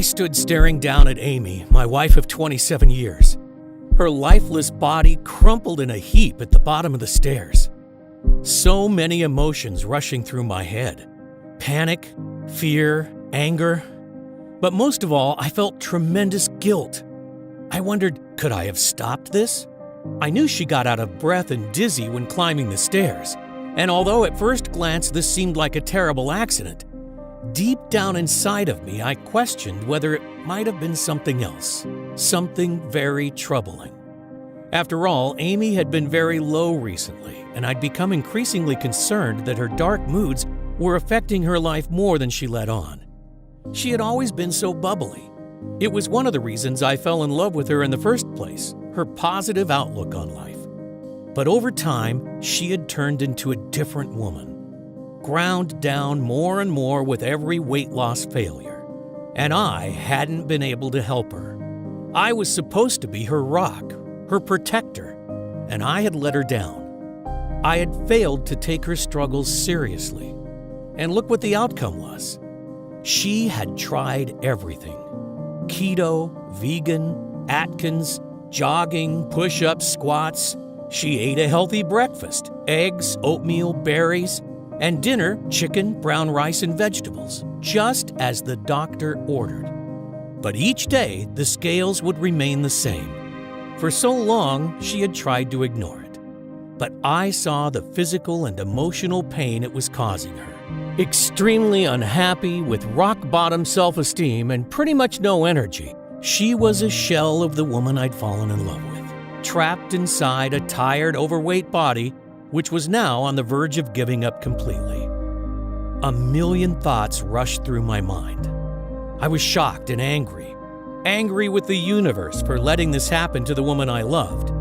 I stood staring down at Amy, my wife of 27 years. Her lifeless body crumpled in a heap at the bottom of the stairs. So many emotions rushing through my head. Panic, fear, anger. But most of all, I felt tremendous guilt. I wondered, could I have stopped this? I knew she got out of breath and dizzy when climbing the stairs. And although at first glance this seemed like a terrible accident, deep down inside of me I questioned whether it might have been something else, something very troubling. After all, Amy had been very low recently, and I'd become increasingly concerned that her dark moods were affecting her life more than she let on. She had always been so bubbly. It was one of the reasons I fell in love with her in the first place, her positive outlook on life. But over time, she had turned into a different woman, ground down more and more with every weight loss failure. And I hadn't been able to help her. I was supposed to be her rock, her protector, and I had let her down. I had failed to take her struggles seriously. And look what the outcome was. She had tried everything. Keto, vegan, Atkins, jogging, push-ups, squats. She ate a healthy breakfast, eggs, oatmeal, berries, and dinner, chicken, brown rice, and vegetables, just as the doctor ordered. But each day, the scales would remain the same. For so long, she had tried to ignore it. But I saw the physical and emotional pain it was causing her. Extremely unhappy, with rock-bottom self-esteem and pretty much no energy, she was a shell of the woman I'd fallen in love with, trapped inside a tired, overweight body, which was now on the verge of giving up completely. A million thoughts rushed through my mind. I was shocked and angry. Angry with the universe for letting this happen to the woman I loved.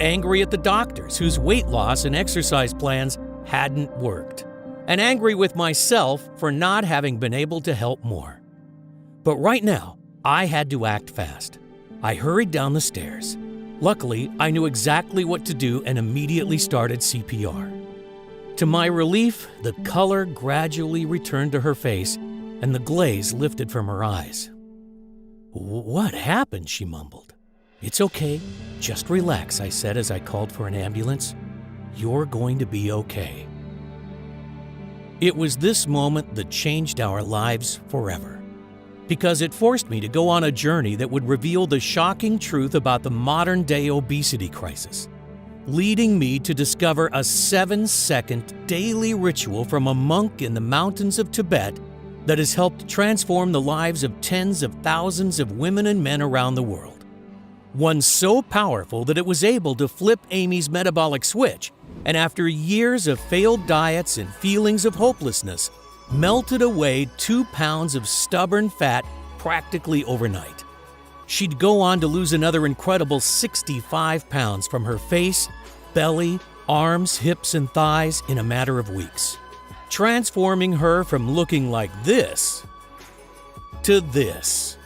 Angry at the doctors whose weight loss and exercise plans hadn't worked. And angry with myself for not having been able to help more. But right now, I had to act fast. I hurried down the stairs. Luckily, I knew exactly what to do and immediately started CPR. To my relief, the color gradually returned to her face and the glaze lifted from her eyes. "What happened?" she mumbled. "It's okay. Just relax," I said as I called for an ambulance. "You're going to be okay." It was this moment that changed our lives forever, because it forced me to go on a journey that would reveal the shocking truth about the modern-day obesity crisis, leading me to discover a 7-second daily ritual from a monk in the mountains of Tibet that has helped transform the lives of tens of thousands of women and men around the world. One so powerful that it was able to flip Amy's metabolic switch, and after years of failed diets and feelings of hopelessness, melted away 2 pounds of stubborn fat practically overnight. She'd go on to lose another incredible 65 pounds from her face, belly, arms, hips, and thighs in a matter of weeks, transforming her from looking like this to this,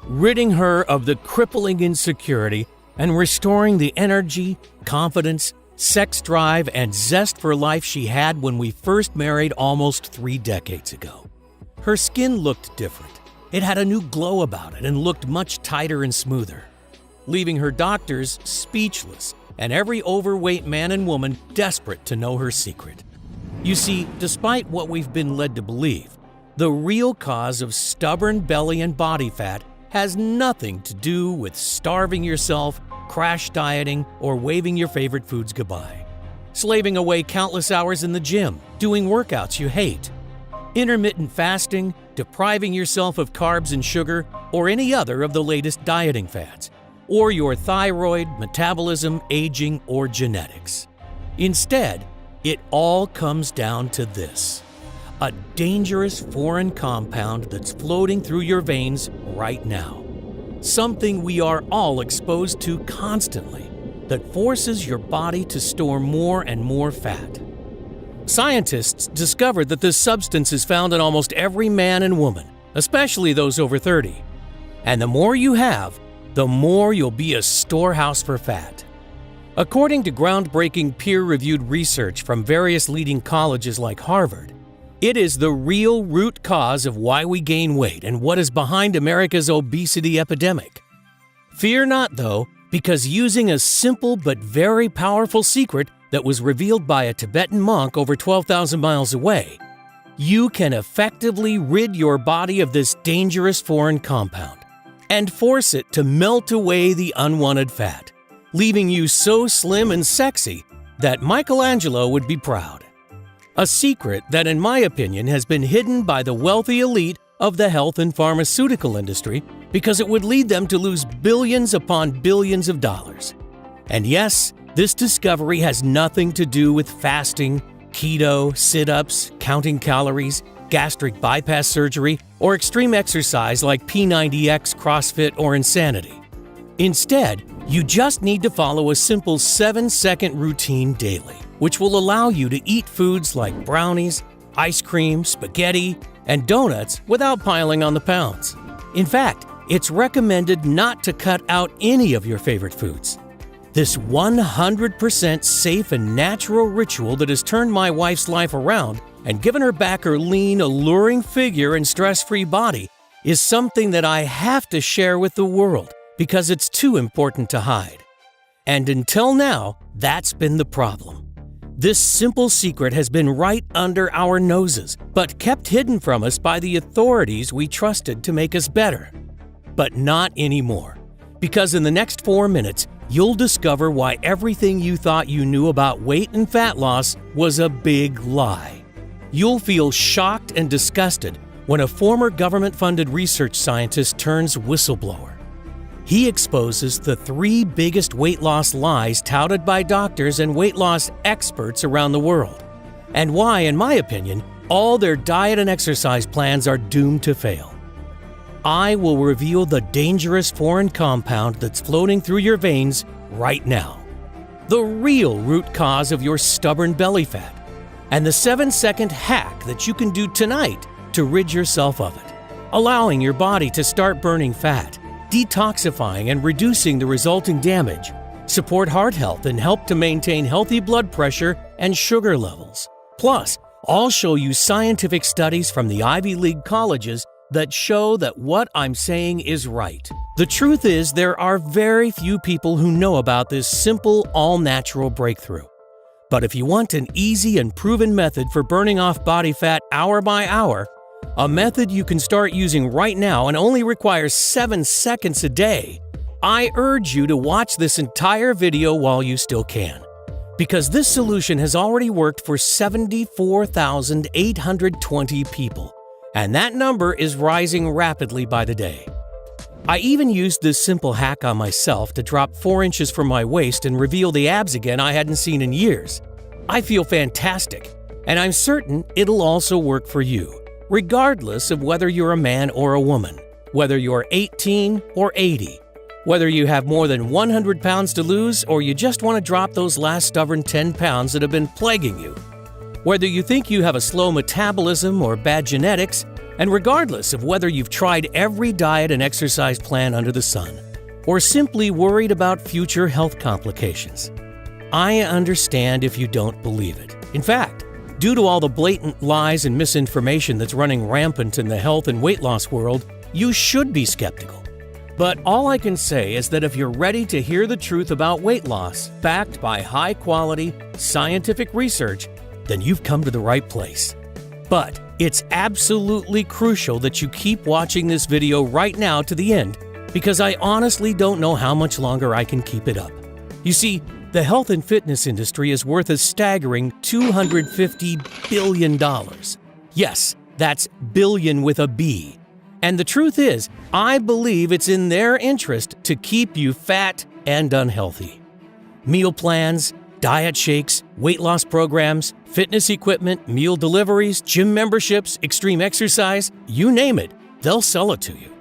ridding her of the crippling insecurity and restoring the energy, confidence, sex drive, and zest for life she had when we first married almost 3 decades ago. Her skin looked different. It had a new glow about it and looked much tighter and smoother, leaving her doctors speechless and every overweight man and woman desperate to know her secret. You see, despite what we've been led to believe, the real cause of stubborn belly and body fat has nothing to do with starving yourself, crash dieting, or waving your favorite foods goodbye, slaving away countless hours in the gym, doing workouts you hate, intermittent fasting, depriving yourself of carbs and sugar, or any other of the latest dieting fads, or your thyroid, metabolism, aging, or genetics. Instead, it all comes down to this: a dangerous foreign compound that's floating through your veins right now. Something we are all exposed to constantly that forces your body to store more and more fat. Scientists discovered that this substance is found in almost every man and woman, especially those over 30. And the more you have, the more you'll be a storehouse for fat. According to groundbreaking peer-reviewed research from various leading colleges like Harvard, It is the real root cause of why we gain weight and what is behind America's obesity epidemic. Fear not, though, because using a simple but very powerful secret that was revealed by a Tibetan monk over 12,000 miles away, you can effectively rid your body of this dangerous foreign compound and force it to melt away the unwanted fat, leaving you so slim and sexy that Michelangelo would be proud. A secret that, in my opinion, has been hidden by the wealthy elite of the health and pharmaceutical industry because it would lead them to lose billions upon billions of dollars. And yes, this discovery has nothing to do with fasting, keto, sit-ups, counting calories, gastric bypass surgery, or extreme exercise like P90X, CrossFit, or insanity. Instead, you just need to follow a simple 7-second routine daily, which will allow you to eat foods like brownies, ice cream, spaghetti, and donuts without piling on the pounds. In fact, it's recommended not to cut out any of your favorite foods. This 100% safe and natural ritual that has turned my wife's life around and given her back her lean, alluring figure and stress-free body is something that I have to share with the world because it's too important to hide. And until now, that's been the problem. This simple secret has been right under our noses, but kept hidden from us by the authorities we trusted to make us better. But not anymore, because in the next 4 minutes, you'll discover why everything you thought you knew about weight and fat loss was a big lie. You'll feel shocked and disgusted when a former government-funded research scientist turns whistleblower. He exposes the 3 biggest weight loss lies touted by doctors and weight loss experts around the world, and why, in my opinion, all their diet and exercise plans are doomed to fail. I will reveal the dangerous foreign compound that's floating through your veins right now, the real root cause of your stubborn belly fat, and the 7-second hack that you can do tonight to rid yourself of it, allowing your body to start burning fat, detoxifying and reducing the resulting damage, support heart health, and help to maintain healthy blood pressure and sugar levels. Plus, I'll show you scientific studies from the Ivy League colleges that show that what I'm saying is right. The truth is, there are very few people who know about this simple, all-natural breakthrough. But if you want an easy and proven method for burning off body fat hour by hour, a method you can start using right now and only requires 7 seconds a day, I urge you to watch this entire video while you still can. Because this solution has already worked for 74,820 people. And that number is rising rapidly by the day. I even used this simple hack on myself to drop 4 inches from my waist and reveal the abs again I hadn't seen in years. I feel fantastic, and I'm certain it'll also work for you, regardless of whether you're a man or a woman, whether you're 18 or 80, whether you have more than 100 pounds to lose or you just want to drop those last stubborn 10 pounds that have been plaguing you. Whether you think you have a slow metabolism or bad genetics, and regardless of whether you've tried every diet and exercise plan under the sun, or simply worried about future health complications. I understand if you don't believe it. In fact, due to all the blatant lies and misinformation that's running rampant in the health and weight loss world, you should be skeptical. But all I can say is that if you're ready to hear the truth about weight loss, backed by high-quality, scientific research, then you've come to the right place. But it's absolutely crucial that you keep watching this video right now to the end, because I honestly don't know how much longer I can keep it up. You see, the health and fitness industry is worth a staggering $250 billion. Yes, that's billion with a B. And the truth is, I believe it's in their interest to keep you fat and unhealthy. Meal plans, diet shakes, weight loss programs, fitness equipment, meal deliveries, gym memberships, extreme exercise, you name it, they'll sell it to you.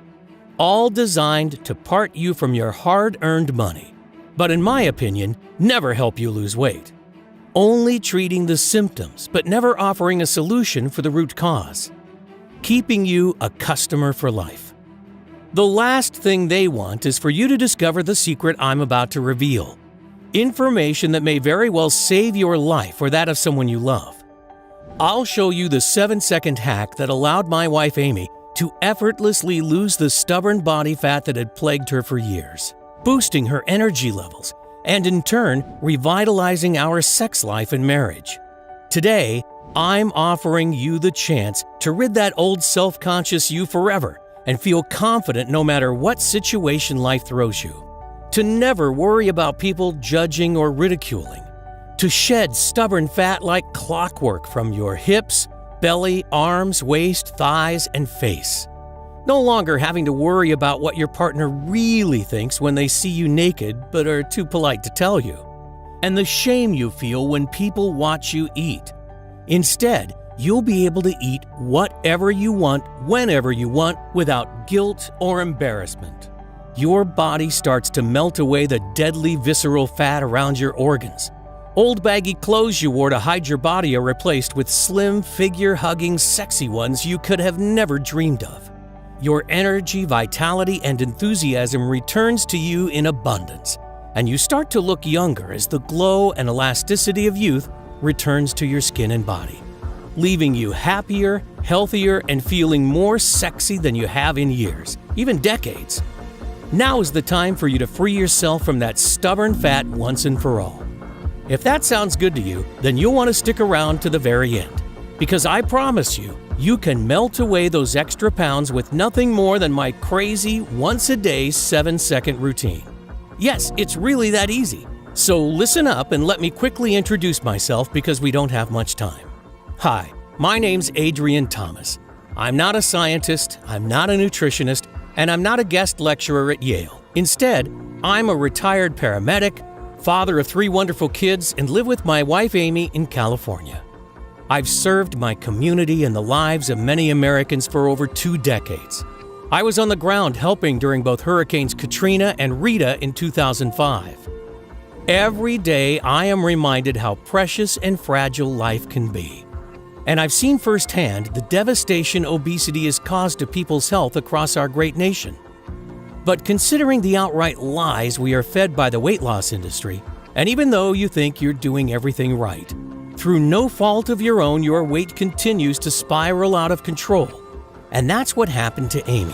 All designed to part you from your hard-earned money. But in my opinion, never help you lose weight. Only treating the symptoms, but never offering a solution for the root cause. Keeping you a customer for life. The last thing they want is for you to discover the secret I'm about to reveal. Information that may very well save your life or that of someone you love. I'll show you the 7-second hack that allowed my wife Amy to effortlessly lose the stubborn body fat that had plagued her for years, boosting her energy levels, and in turn, revitalizing our sex life and marriage. Today, I'm offering you the chance to rid that old self-conscious you forever and feel confident no matter what situation life throws you. To never worry about people judging or ridiculing. To shed stubborn fat like clockwork from your hips, belly, arms, waist, thighs, and face. No longer having to worry about what your partner really thinks when they see you naked but are too polite to tell you. And the shame you feel when people watch you eat. Instead, you'll be able to eat whatever you want, whenever you want, without guilt or embarrassment. Your body starts to melt away the deadly visceral fat around your organs. Old baggy clothes you wore to hide your body are replaced with slim, figure-hugging, sexy ones you could have never dreamed of. Your energy, vitality, and enthusiasm returns to you in abundance, and you start to look younger as the glow and elasticity of youth returns to your skin and body, leaving you happier, healthier, and feeling more sexy than you have in years, even decades. Now is the time for you to free yourself from that stubborn fat once and for all. If that sounds good to you, then you'll want to stick around to the very end, because I promise you, you can melt away those extra pounds with nothing more than my crazy once-a-day 7-second routine. Yes, it's really that easy. So listen up and let me quickly introduce myself because we don't have much time. Hi, my name's Adrian Thomas. I'm not a scientist, I'm not a nutritionist, and I'm not a guest lecturer at Yale. Instead, I'm a retired paramedic, father of 3 wonderful kids, and live with my wife Amy in California. I've served my community and the lives of many Americans for over 2 decades. I was on the ground helping during both Hurricanes Katrina and Rita in 2005. Every day I am reminded how precious and fragile life can be. And I've seen firsthand the devastation obesity has caused to people's health across our great nation. But considering the outright lies we are fed by the weight loss industry, and even though you think you're doing everything right, through no fault of your own, your weight continues to spiral out of control. And that's what happened to Amy.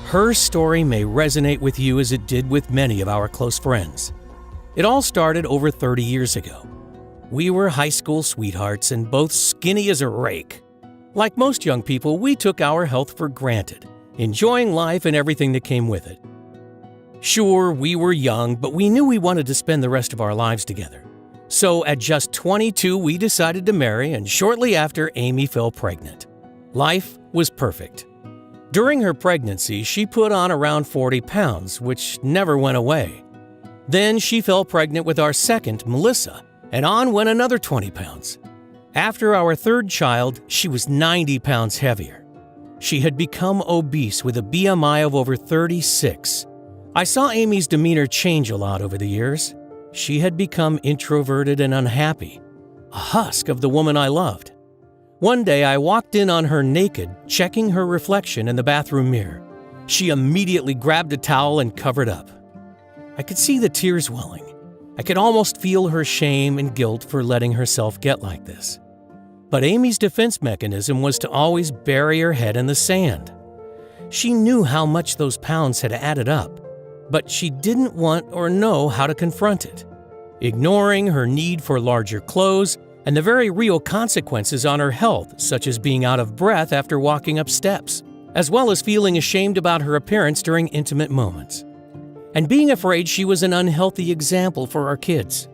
Her story may resonate with you as it did with many of our close friends. It all started over 30 years ago. We were high school sweethearts and both skinny as a rake. Like most young people, we took our health for granted, enjoying life and everything that came with it. Sure, we were young, but we knew we wanted to spend the rest of our lives together. So at just 22, we decided to marry, and shortly after, Amy fell pregnant. Life was perfect. During her pregnancy, she put on around 40 pounds, which never went away. Then she fell pregnant with our second, Melissa, and on went another 20 pounds. After our third child, she was 90 pounds heavier. She had become obese with a BMI of over 36. I saw Amy's demeanor change a lot over the years. She had become introverted and unhappy, a husk of the woman I loved. One day I walked in on her naked, checking her reflection in the bathroom mirror. She immediately grabbed a towel and covered up. I could see the tears welling. I could almost feel her shame and guilt for letting herself get like this. But Amy's defense mechanism was to always bury her head in the sand. She knew how much those pounds had added up, but she didn't want or know how to confront it, ignoring her need for larger clothes and the very real consequences on her health, such as being out of breath after walking up steps, as well as feeling ashamed about her appearance during intimate moments, and being afraid she was an unhealthy example for our kids.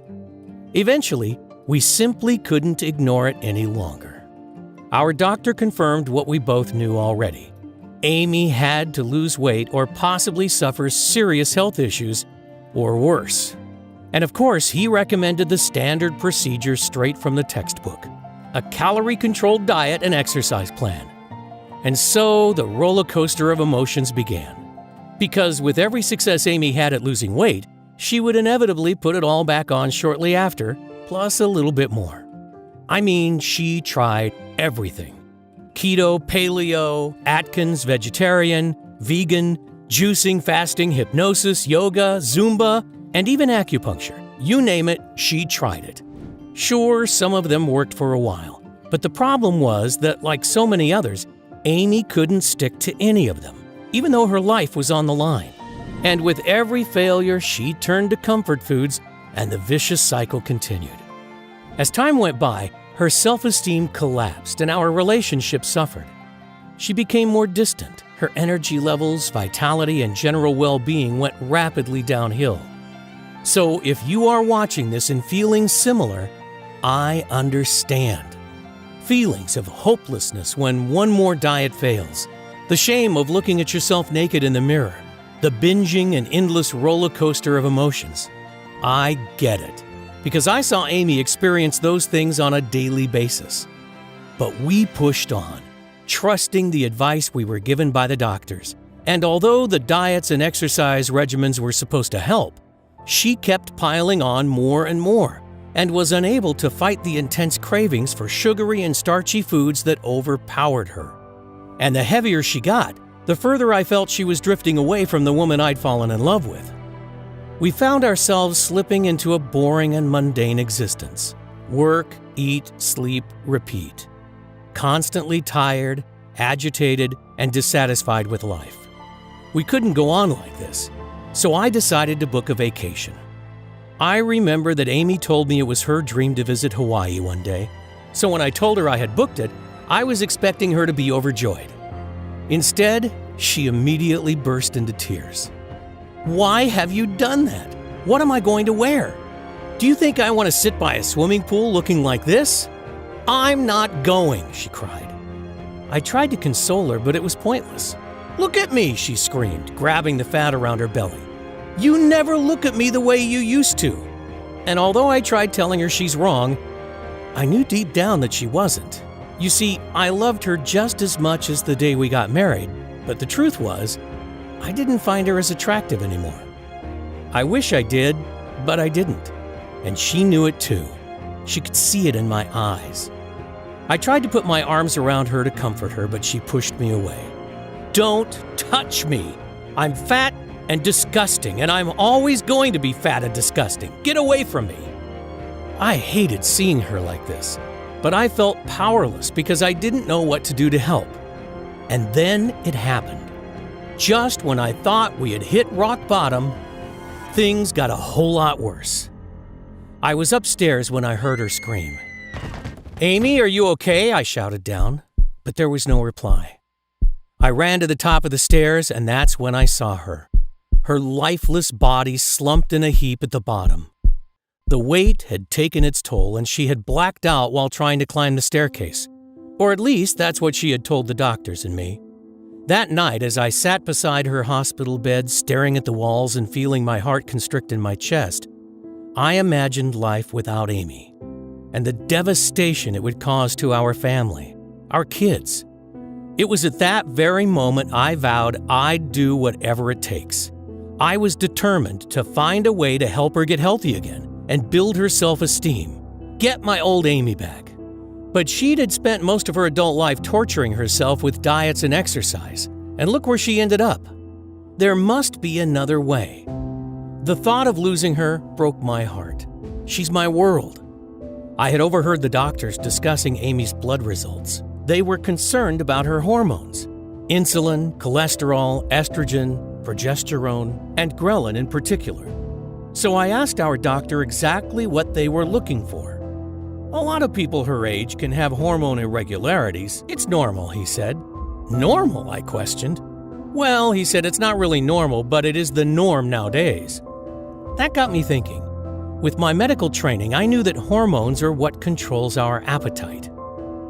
Eventually, we simply couldn't ignore it any longer. Our doctor confirmed what we both knew already. Amy had to lose weight or possibly suffer serious health issues, or worse. And of course, he recommended the standard procedure straight from the textbook, a calorie-controlled diet and exercise plan. And so the roller coaster of emotions began. Because with every success Amy had at losing weight, she would inevitably put it all back on shortly after, plus a little bit more. I mean, she tried everything. Keto, paleo, Atkins, vegetarian, vegan, juicing, fasting, hypnosis, yoga, Zumba, and even acupuncture. You name it, she tried it. Sure, some of them worked for a while, But the problem was that, like so many others, Amy couldn't stick to any of them, even though her life was on the line. And with every failure, she turned to comfort foods, and the vicious cycle continued. As time went by, her self-esteem collapsed and our relationship suffered. She became more distant. Her energy levels, vitality, and general well-being went rapidly downhill. So if you are watching this and feeling similar, I understand. Feelings of hopelessness when one more diet fails, the shame of looking at yourself naked in the mirror, the binging and endless roller coaster of emotions. I get it, because I saw Amy experience those things on a daily basis. But we pushed on, trusting the advice we were given by the doctors. And although the diets and exercise regimens were supposed to help, she kept piling on more and more, and was unable to fight the intense cravings for sugary and starchy foods that overpowered her. And the heavier she got, the further I felt she was drifting away from the woman I'd fallen in love with. We found ourselves slipping into a boring and mundane existence. Work, eat, sleep, repeat. Constantly tired, agitated, and dissatisfied with life. We couldn't go on like this, so I decided to book a vacation. I remember that Amy told me it was her dream to visit Hawaii one day, so when I told her I had booked it, I was expecting her to be overjoyed. Instead, she immediately burst into tears. "Why have you done that? What am I going to wear? Do you think I want to sit by a swimming pool looking like this? I'm not going," she cried. I tried to console her, but it was pointless. "Look at me," she screamed, grabbing the fat around her belly. "You never look at me the way you used to." And although I tried telling her she's wrong, I knew deep down that she wasn't. You see, I loved her just as much as the day we got married, but the truth was, I didn't find her as attractive anymore. I wish I did, but I didn't. And she knew it too. She could see it in my eyes. I tried to put my arms around her to comfort her, but she pushed me away. "Don't touch me. I'm fat and disgusting, and I'm always going to be fat and disgusting. Get away from me." I hated seeing her like this, but I felt powerless because I didn't know what to do to help. And then it happened. Just when I thought we had hit rock bottom, things got a whole lot worse. I was upstairs when I heard her scream. "Amy, are you okay?" I shouted down, but there was no reply. I ran to the top of the stairs, and that's when I saw her. Her lifeless body slumped in a heap at the bottom. The weight had taken its toll, and she had blacked out while trying to climb the staircase. Or at least that's what she had told the doctors and me. That night, as I sat beside her hospital bed, staring at the walls and feeling my heart constrict in my chest, I imagined life without Amy, and the devastation it would cause to our family, our kids. It was at that very moment I vowed I'd do whatever it takes. I was determined to find a way to help her get healthy again and build her self-esteem, get my old Amy back. But she'd had spent most of her adult life torturing herself with diets and exercise, and look where she ended up. There must be another way. The thought of losing her broke my heart. She's my world. I had overheard the doctors discussing Amy's blood results. They were concerned about her hormones: insulin, cholesterol, estrogen, progesterone, and ghrelin in particular. So I asked our doctor exactly what they were looking for. "A lot of people her age can have hormone irregularities. It's normal," he said. "Normal?" I questioned. "Well," he said, "it's not really normal, but it is the norm nowadays." That got me thinking. With my medical training, I knew that hormones are what controls our appetite.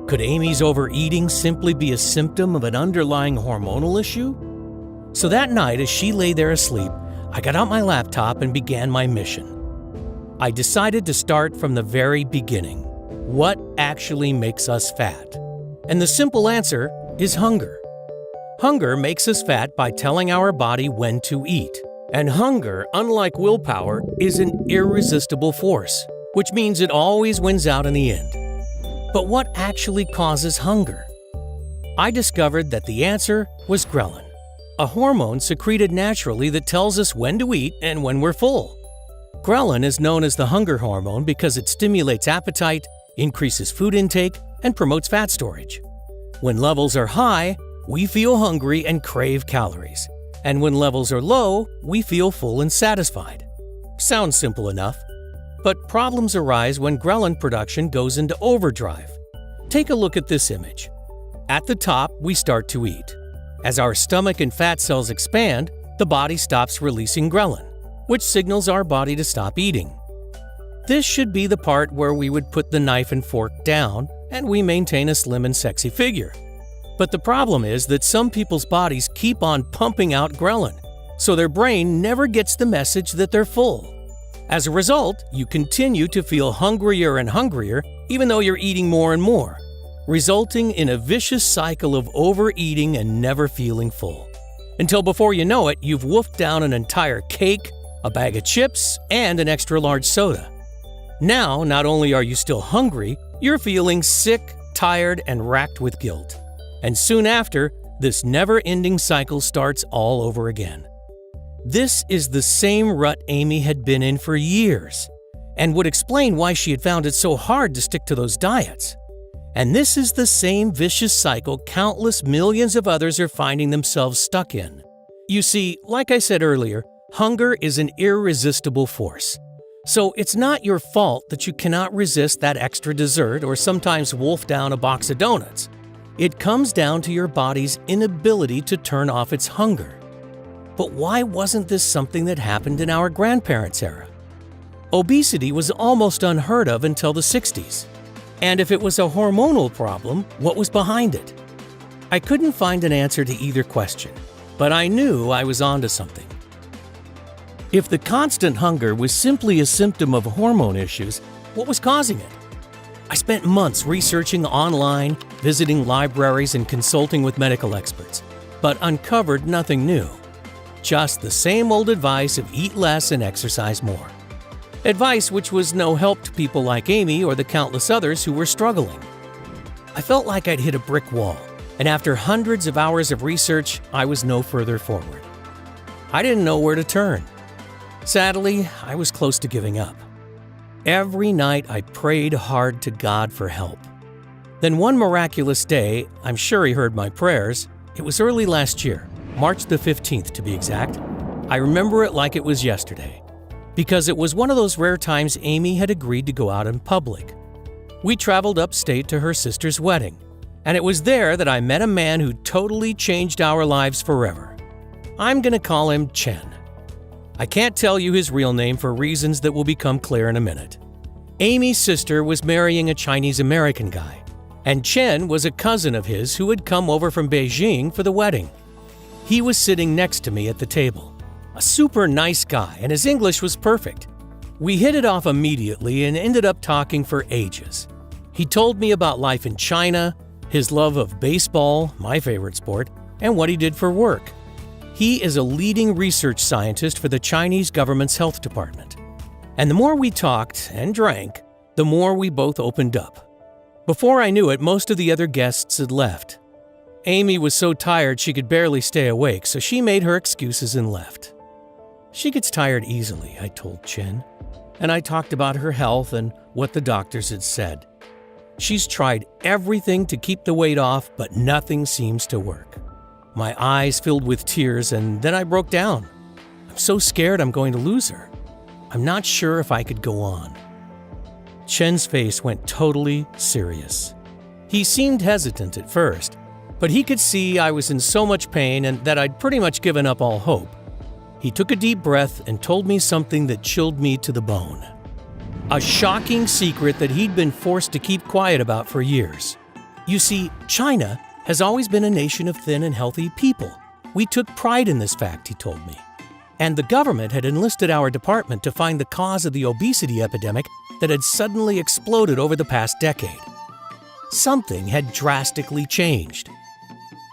Could Amy's overeating simply be a symptom of an underlying hormonal issue? So that night, as she lay there asleep, I got out my laptop and began my mission. I decided to start from the very beginning. What actually makes us fat? And the simple answer is hunger. Hunger makes us fat by telling our body when to eat. And hunger, unlike willpower, is an irresistible force, which means it always wins out in the end. But what actually causes hunger? I discovered that the answer was ghrelin, a hormone secreted naturally that tells us when to eat and when we're full. Ghrelin is known as the hunger hormone because it stimulates appetite, increases food intake, and promotes fat storage. When levels are high, we feel hungry and crave calories. And when levels are low, we feel full and satisfied. Sounds simple enough. But problems arise when ghrelin production goes into overdrive. Take a look at this image. At the top, we start to eat. As our stomach and fat cells expand, the body stops releasing ghrelin, which signals our body to stop eating. This should be the part where we would put the knife and fork down and we maintain a slim and sexy figure. But the problem is that some people's bodies keep on pumping out ghrelin, so their brain never gets the message that they're full. As a result, you continue to feel hungrier and hungrier even though you're eating more and more, resulting in a vicious cycle of overeating and never feeling full. Until before you know it, you've wolfed down an entire cake, a bag of chips, and an extra large soda. Now, not only are you still hungry, you're feeling sick, tired, and racked with guilt. And soon after, this never-ending cycle starts all over again. This is the same rut Amy had been in for years, and would explain why she had found it so hard to stick to those diets. And this is the same vicious cycle countless millions of others are finding themselves stuck in. You see, like I said earlier, hunger is an irresistible force. So it's not your fault that you cannot resist that extra dessert or sometimes wolf down a box of donuts. It comes down to your body's inability to turn off its hunger. But why wasn't this something that happened in our grandparents' era? Obesity was almost unheard of until the 60s. And if it was a hormonal problem, what was behind it? I couldn't find an answer to either question, but I knew I was onto something. If the constant hunger was simply a symptom of hormone issues, what was causing it? I spent months researching online, visiting libraries, and consulting with medical experts, but uncovered nothing new. Just the same old advice of eat less and exercise more. Advice which was no help to people like Amy or the countless others who were struggling. I felt like I'd hit a brick wall, and after hundreds of hours of research, I was no further forward. I didn't know where to turn. Sadly, I was close to giving up. Every night I prayed hard to God for help. Then one miraculous day, I'm sure He heard my prayers. It was early last year, March the 15th to be exact. I remember it like it was yesterday, because it was one of those rare times Amy had agreed to go out in public. We traveled upstate to her sister's wedding, and it was there that I met a man who totally changed our lives forever. I'm going to call him Chen. I can't tell you his real name for reasons that will become clear in a minute. Amy's sister was marrying a Chinese-American guy, and Chen was a cousin of his who had come over from Beijing for the wedding. He was sitting next to me at the table. A super nice guy, and his English was perfect. We hit it off immediately and ended up talking for ages. He told me about life in China, his love of baseball, my favorite sport, and what he did for work. He is a leading research scientist for the Chinese government's health department. And the more we talked and drank, the more we both opened up. Before I knew it, most of the other guests had left. Amy was so tired she could barely stay awake, so she made her excuses and left. She gets tired easily, I told Chen, and I talked about her health and what the doctors had said. She's tried everything to keep the weight off, but nothing seems to work. My eyes filled with tears, and then I broke down. I'm so scared I'm going to lose her. I'm not sure if I could go on. Chen's face went totally serious. He seemed hesitant at first, but he could see I was in so much pain and that I'd pretty much given up all hope. He took a deep breath and told me something that chilled me to the bone. A shocking secret that he'd been forced to keep quiet about for years. You see, China has always been a nation of thin and healthy people. We took pride in this fact, he told me. And the government had enlisted our department to find the cause of the obesity epidemic that had suddenly exploded over the past decade. Something had drastically changed.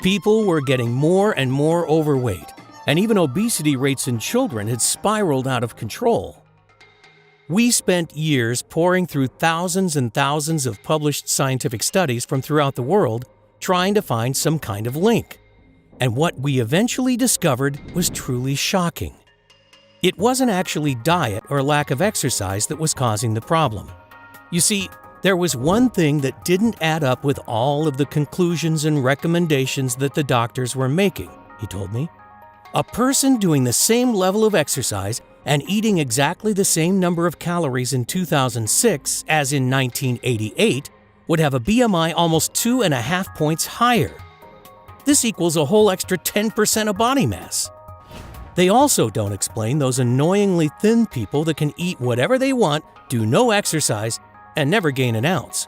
People were getting more and more overweight, and even obesity rates in children had spiraled out of control. We spent years poring through thousands and thousands of published scientific studies from throughout the world trying to find some kind of link. And what we eventually discovered was truly shocking. It wasn't actually diet or lack of exercise that was causing the problem. You see, There was one thing that didn't add up with all of the conclusions and recommendations that the doctors were making, he told me. A person doing the same level of exercise and eating exactly the same number of calories in 2006 as in 1988 would have a BMI almost 2.5 points higher. This equals a whole extra 10% of body mass. They also don't explain those annoyingly thin people that can eat whatever they want, do no exercise, and never gain an ounce.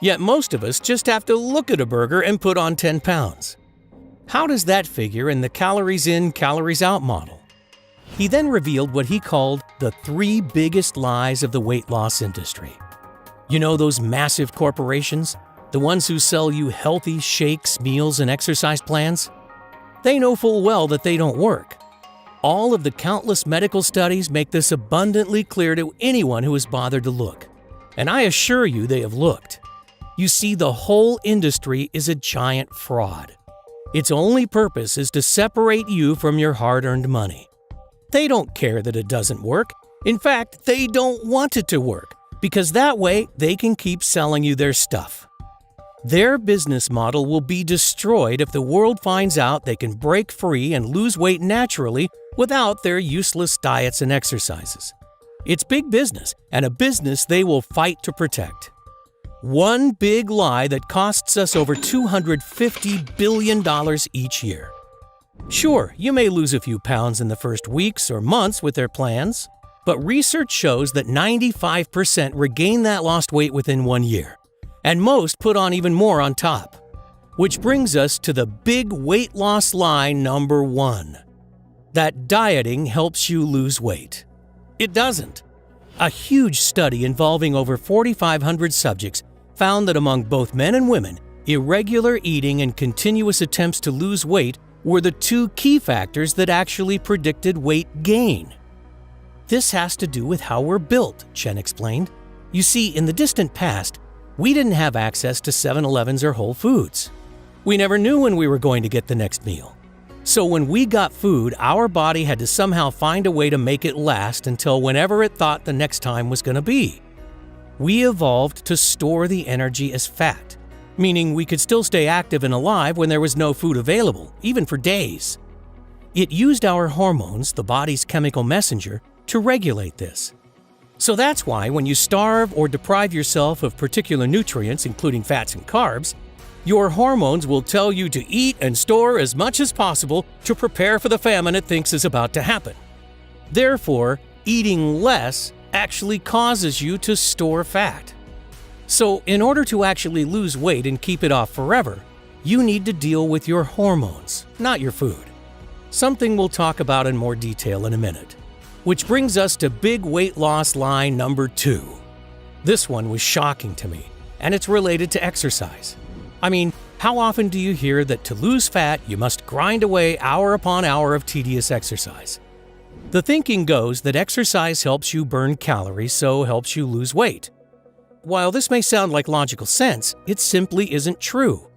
Yet most of us just have to look at a burger and put on 10 pounds. How does that figure in the calories in, calories out model? He then revealed what he called the 3 biggest lies of the weight loss industry. You know those massive corporations? The ones who sell you healthy shakes, meals, and exercise plans? They know full well that they don't work. All of the countless medical studies make this abundantly clear to anyone who has bothered to look. And I assure you they have looked. You see, the whole industry is a giant fraud. Its only purpose is to separate you from your hard-earned money. They don't care that it doesn't work. In fact, they don't want it to work, because that way they can keep selling you their stuff. Their business model will be destroyed if the world finds out they can break free and lose weight naturally without their useless diets and exercises. It's big business, and a business they will fight to protect. One big lie that costs us over $250 billion each year. Sure, you may lose a few pounds in the first weeks or months with their plans, but research shows that 95% regain that lost weight within 1 year, and most put on even more on top. Which brings us to the big weight loss lie number 1, that dieting helps you lose weight. It doesn't. A huge study involving over 4,500 subjects found that among both men and women, irregular eating and continuous attempts to lose weight were the 2 key factors that actually predicted weight gain. This has to do with how we're built, Chen explained. You see, in the distant past, we didn't have access to 7-Elevens or Whole Foods. We never knew when we were going to get the next meal. So when we got food, our body had to somehow find a way to make it last until whenever it thought the next time was going to be. We evolved to store the energy as fat, meaning we could still stay active and alive when there was no food available, even for days. It used our hormones, the body's chemical messenger, to regulate this. So that's why when you starve or deprive yourself of particular nutrients, including fats and carbs, your hormones will tell you to eat and store as much as possible to prepare for the famine it thinks is about to happen. Therefore, eating less actually causes you to store fat. So, in order to actually lose weight and keep it off forever, you need to deal with your hormones, not your food. Something we'll talk about in more detail in a minute. Which brings us to big weight loss lie number 2. This one was shocking to me, and it's related to exercise. I mean, how often do you hear that to lose fat, you must grind away hour upon hour of tedious exercise? The thinking goes that exercise helps you burn calories, so helps you lose weight. While this may sound like logical sense, it simply isn't true.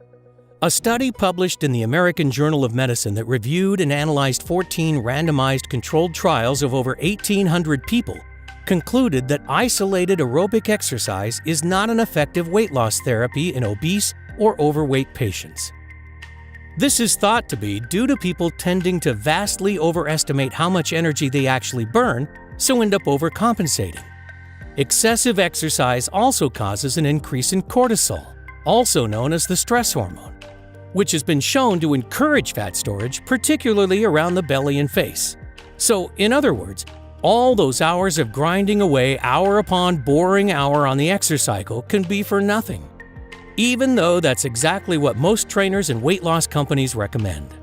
A study published in the American Journal of Medicine that reviewed and analyzed 14 randomized controlled trials of over 1,800 people concluded that isolated aerobic exercise is not an effective weight loss therapy in obese or overweight patients. This is thought to be due to people tending to vastly overestimate how much energy they actually burn, so end up overcompensating. Excessive exercise also causes an increase in cortisol, also known as the stress hormone, which has been shown to encourage fat storage, particularly around the belly and face. So, in other words, all those hours of grinding away hour upon boring hour on the exercise cycle can be for nothing, even though that's exactly what most trainers and weight loss companies recommend.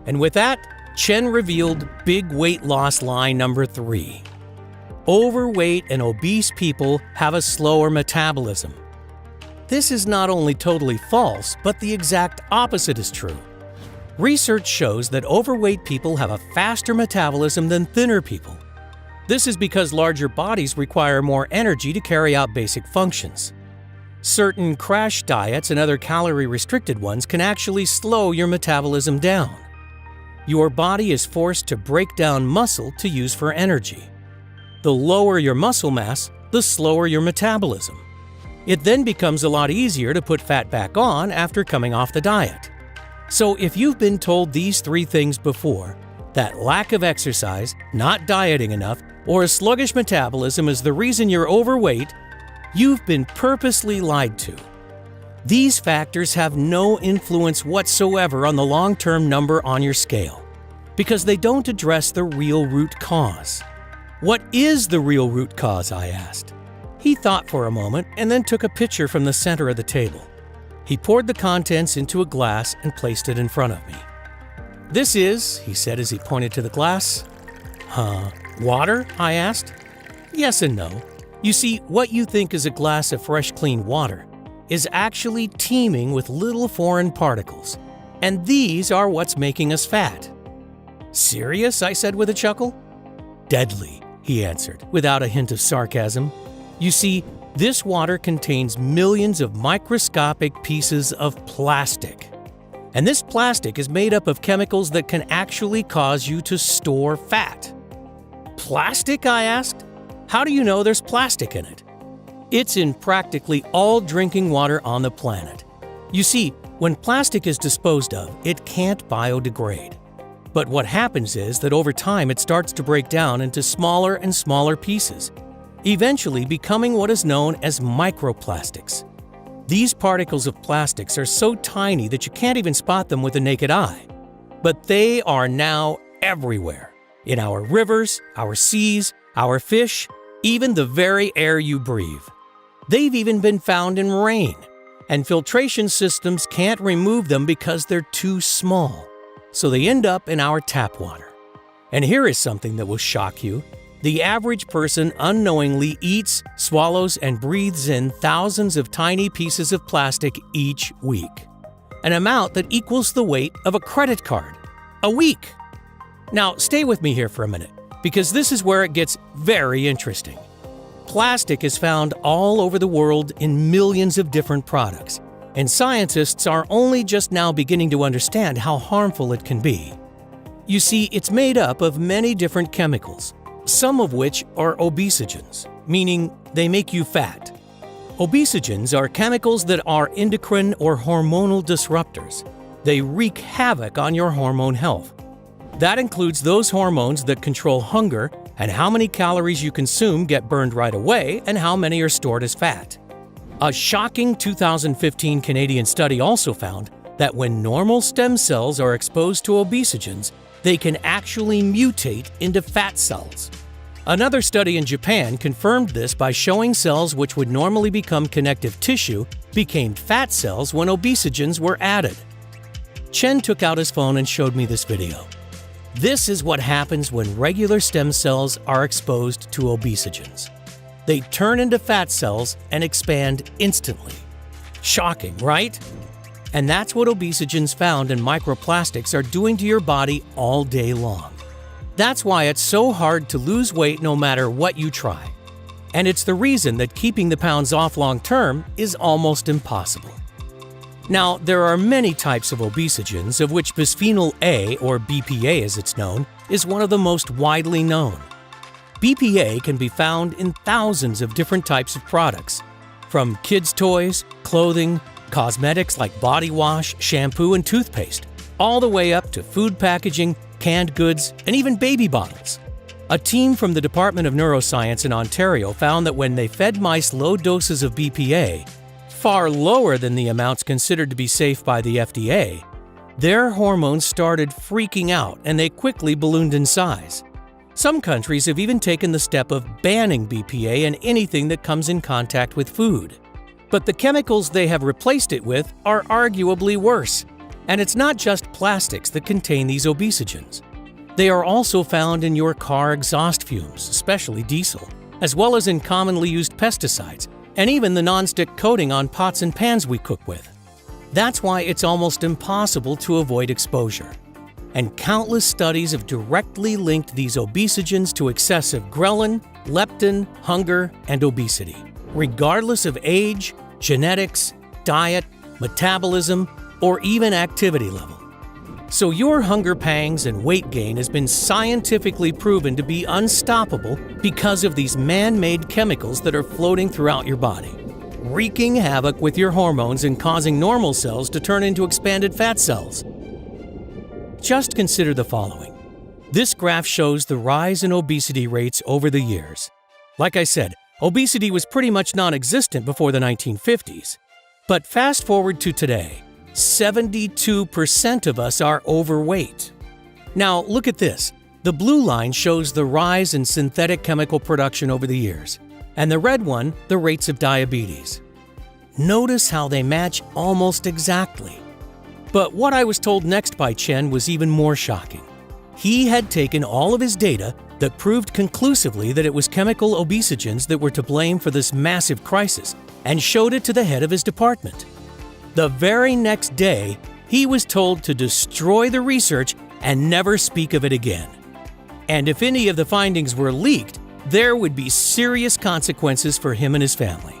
And with that, Chen revealed big weight loss lie number 3. Overweight and obese people have a slower metabolism. This is not only totally false, but the exact opposite is true. Research shows that overweight people have a faster metabolism than thinner people. This is because larger bodies require more energy to carry out basic functions. Certain crash diets and other calorie-restricted ones can actually slow your metabolism down. Your body is forced to break down muscle to use for energy. The lower your muscle mass, the slower your metabolism. It then becomes a lot easier to put fat back on after coming off the diet. So if you've been told these 3 things before, that lack of exercise, not dieting enough, or a sluggish metabolism is the reason you're overweight, you've been purposely lied to. These factors have no influence whatsoever on the long-term number on your scale, because they don't address the real root cause. What is the real root cause, I asked. He thought for a moment and then took a pitcher from the center of the table. He poured the contents into a glass and placed it in front of me. "This is," he said as he pointed to the glass. Water?" I asked. "Yes and no. You see, what you think is a glass of fresh, clean water is actually teeming with little foreign particles, and these are what's making us fat." "Serious?" I said with a chuckle. "Deadly," he answered, without a hint of sarcasm. "You see, this water contains millions of microscopic pieces of plastic. And this plastic is made up of chemicals that can actually cause you to store fat." "Plastic?" I asked. "How do you know there's plastic in it?" "It's in practically all drinking water on the planet. You see, when plastic is disposed of, it can't biodegrade. But what happens is that over time it starts to break down into smaller and smaller pieces, eventually becoming what is known as microplastics. These particles of plastics are so tiny that you can't even spot them with the naked eye. But they are now everywhere, in our rivers, our seas, our fish, even the very air you breathe. They've even been found in rain, and filtration systems can't remove them because they're too small, so they end up in our tap water. And here is something that will shock you. The average person unknowingly eats, swallows, and breathes in thousands of tiny pieces of plastic each week, an amount that equals the weight of a credit card. A week! Now, stay with me here for a minute, because this is where it gets very interesting. Plastic is found all over the world in millions of different products, and scientists are only just now beginning to understand how harmful it can be. You see, it's made up of many different chemicals, some of which are obesogens, meaning they make you fat. Obesogens are chemicals that are endocrine or hormonal disruptors. They wreak havoc on your hormone health. That includes those hormones that control hunger and how many calories you consume get burned right away and how many are stored as fat. A shocking 2015 Canadian study also found that when normal stem cells are exposed to obesogens, they can actually mutate into fat cells. Another study in Japan confirmed this by showing cells which would normally become connective tissue became fat cells when obesogens were added. Chen took out his phone and showed me this video. This is what happens when regular stem cells are exposed to obesogens. They turn into fat cells and expand instantly. Shocking, right? And that's what obesogens found in microplastics are doing to your body all day long. That's why it's so hard to lose weight no matter what you try. And it's the reason that keeping the pounds off long term is almost impossible. Now, there are many types of obesogens, of which bisphenol A, or BPA as it's known, is one of the most widely known. BPA can be found in thousands of different types of products, from kids' toys, clothing, cosmetics like body wash, shampoo, and toothpaste, all the way up to food packaging, canned goods, and even baby bottles. A team from the Department of Neuroscience in Ontario found that when they fed mice low doses of BPA, far lower than the amounts considered to be safe by the FDA, their hormones started freaking out and they quickly ballooned in size. Some countries have even taken the step of banning BPA in anything that comes in contact with food. But the chemicals they have replaced it with are arguably worse. And it's not just plastics that contain these obesogens. They are also found in your car exhaust fumes, especially diesel, as well as in commonly used pesticides, and even the nonstick coating on pots and pans we cook with. That's why it's almost impossible to avoid exposure. And countless studies have directly linked these obesogens to excessive ghrelin, leptin, hunger, and obesity, regardless of age, genetics, diet, metabolism, or even activity level. So your hunger pangs and weight gain has been scientifically proven to be unstoppable because of these man-made chemicals that are floating throughout your body. wreaking havoc with your hormones and causing normal cells to turn into expanded fat cells. Just consider the following. This graph shows the rise in obesity rates over the years. Like I said, obesity was pretty much non-existent before the 1950s. But fast forward to today, 72% of us are overweight. Now, look at this. The blue line shows the rise in synthetic chemical production over the years, and the red one, the rates of diabetes. Notice how they match almost exactly. But what I was told next by Chen was even more shocking. He had taken all of his data that proved conclusively that it was chemical obesogens that were to blame for this massive crisis and showed it to the head of his department. The very next day, he was told to destroy the research and never speak of it again. And if any of the findings were leaked, there would be serious consequences for him and his family.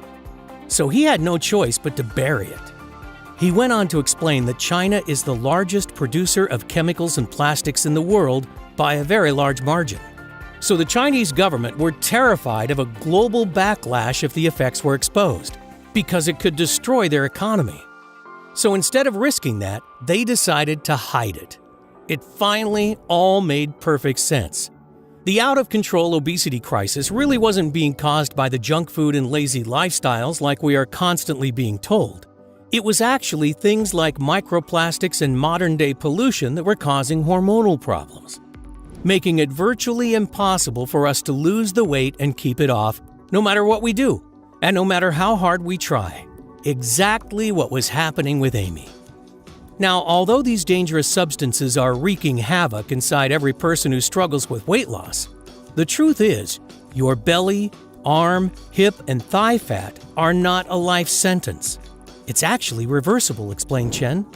So he had no choice but to bury it. He went on to explain that China is the largest producer of chemicals and plastics in the world by a very large margin. So the Chinese government were terrified of a global backlash if the effects were exposed, because it could destroy their economy. So instead of risking that, they decided to hide it. It finally all made perfect sense. The out-of-control obesity crisis really wasn't being caused by the junk food and lazy lifestyles like we are constantly being told. It was actually things like microplastics and modern-day pollution that were causing hormonal problems, making it virtually impossible for us to lose the weight and keep it off, no matter what we do, and no matter how hard we try. Exactly what was happening with Amy. Now, although these dangerous substances are wreaking havoc inside every person who struggles with weight loss, the truth is, your belly, arm, hip, and thigh fat are not a life sentence. It's actually reversible, explained Chen.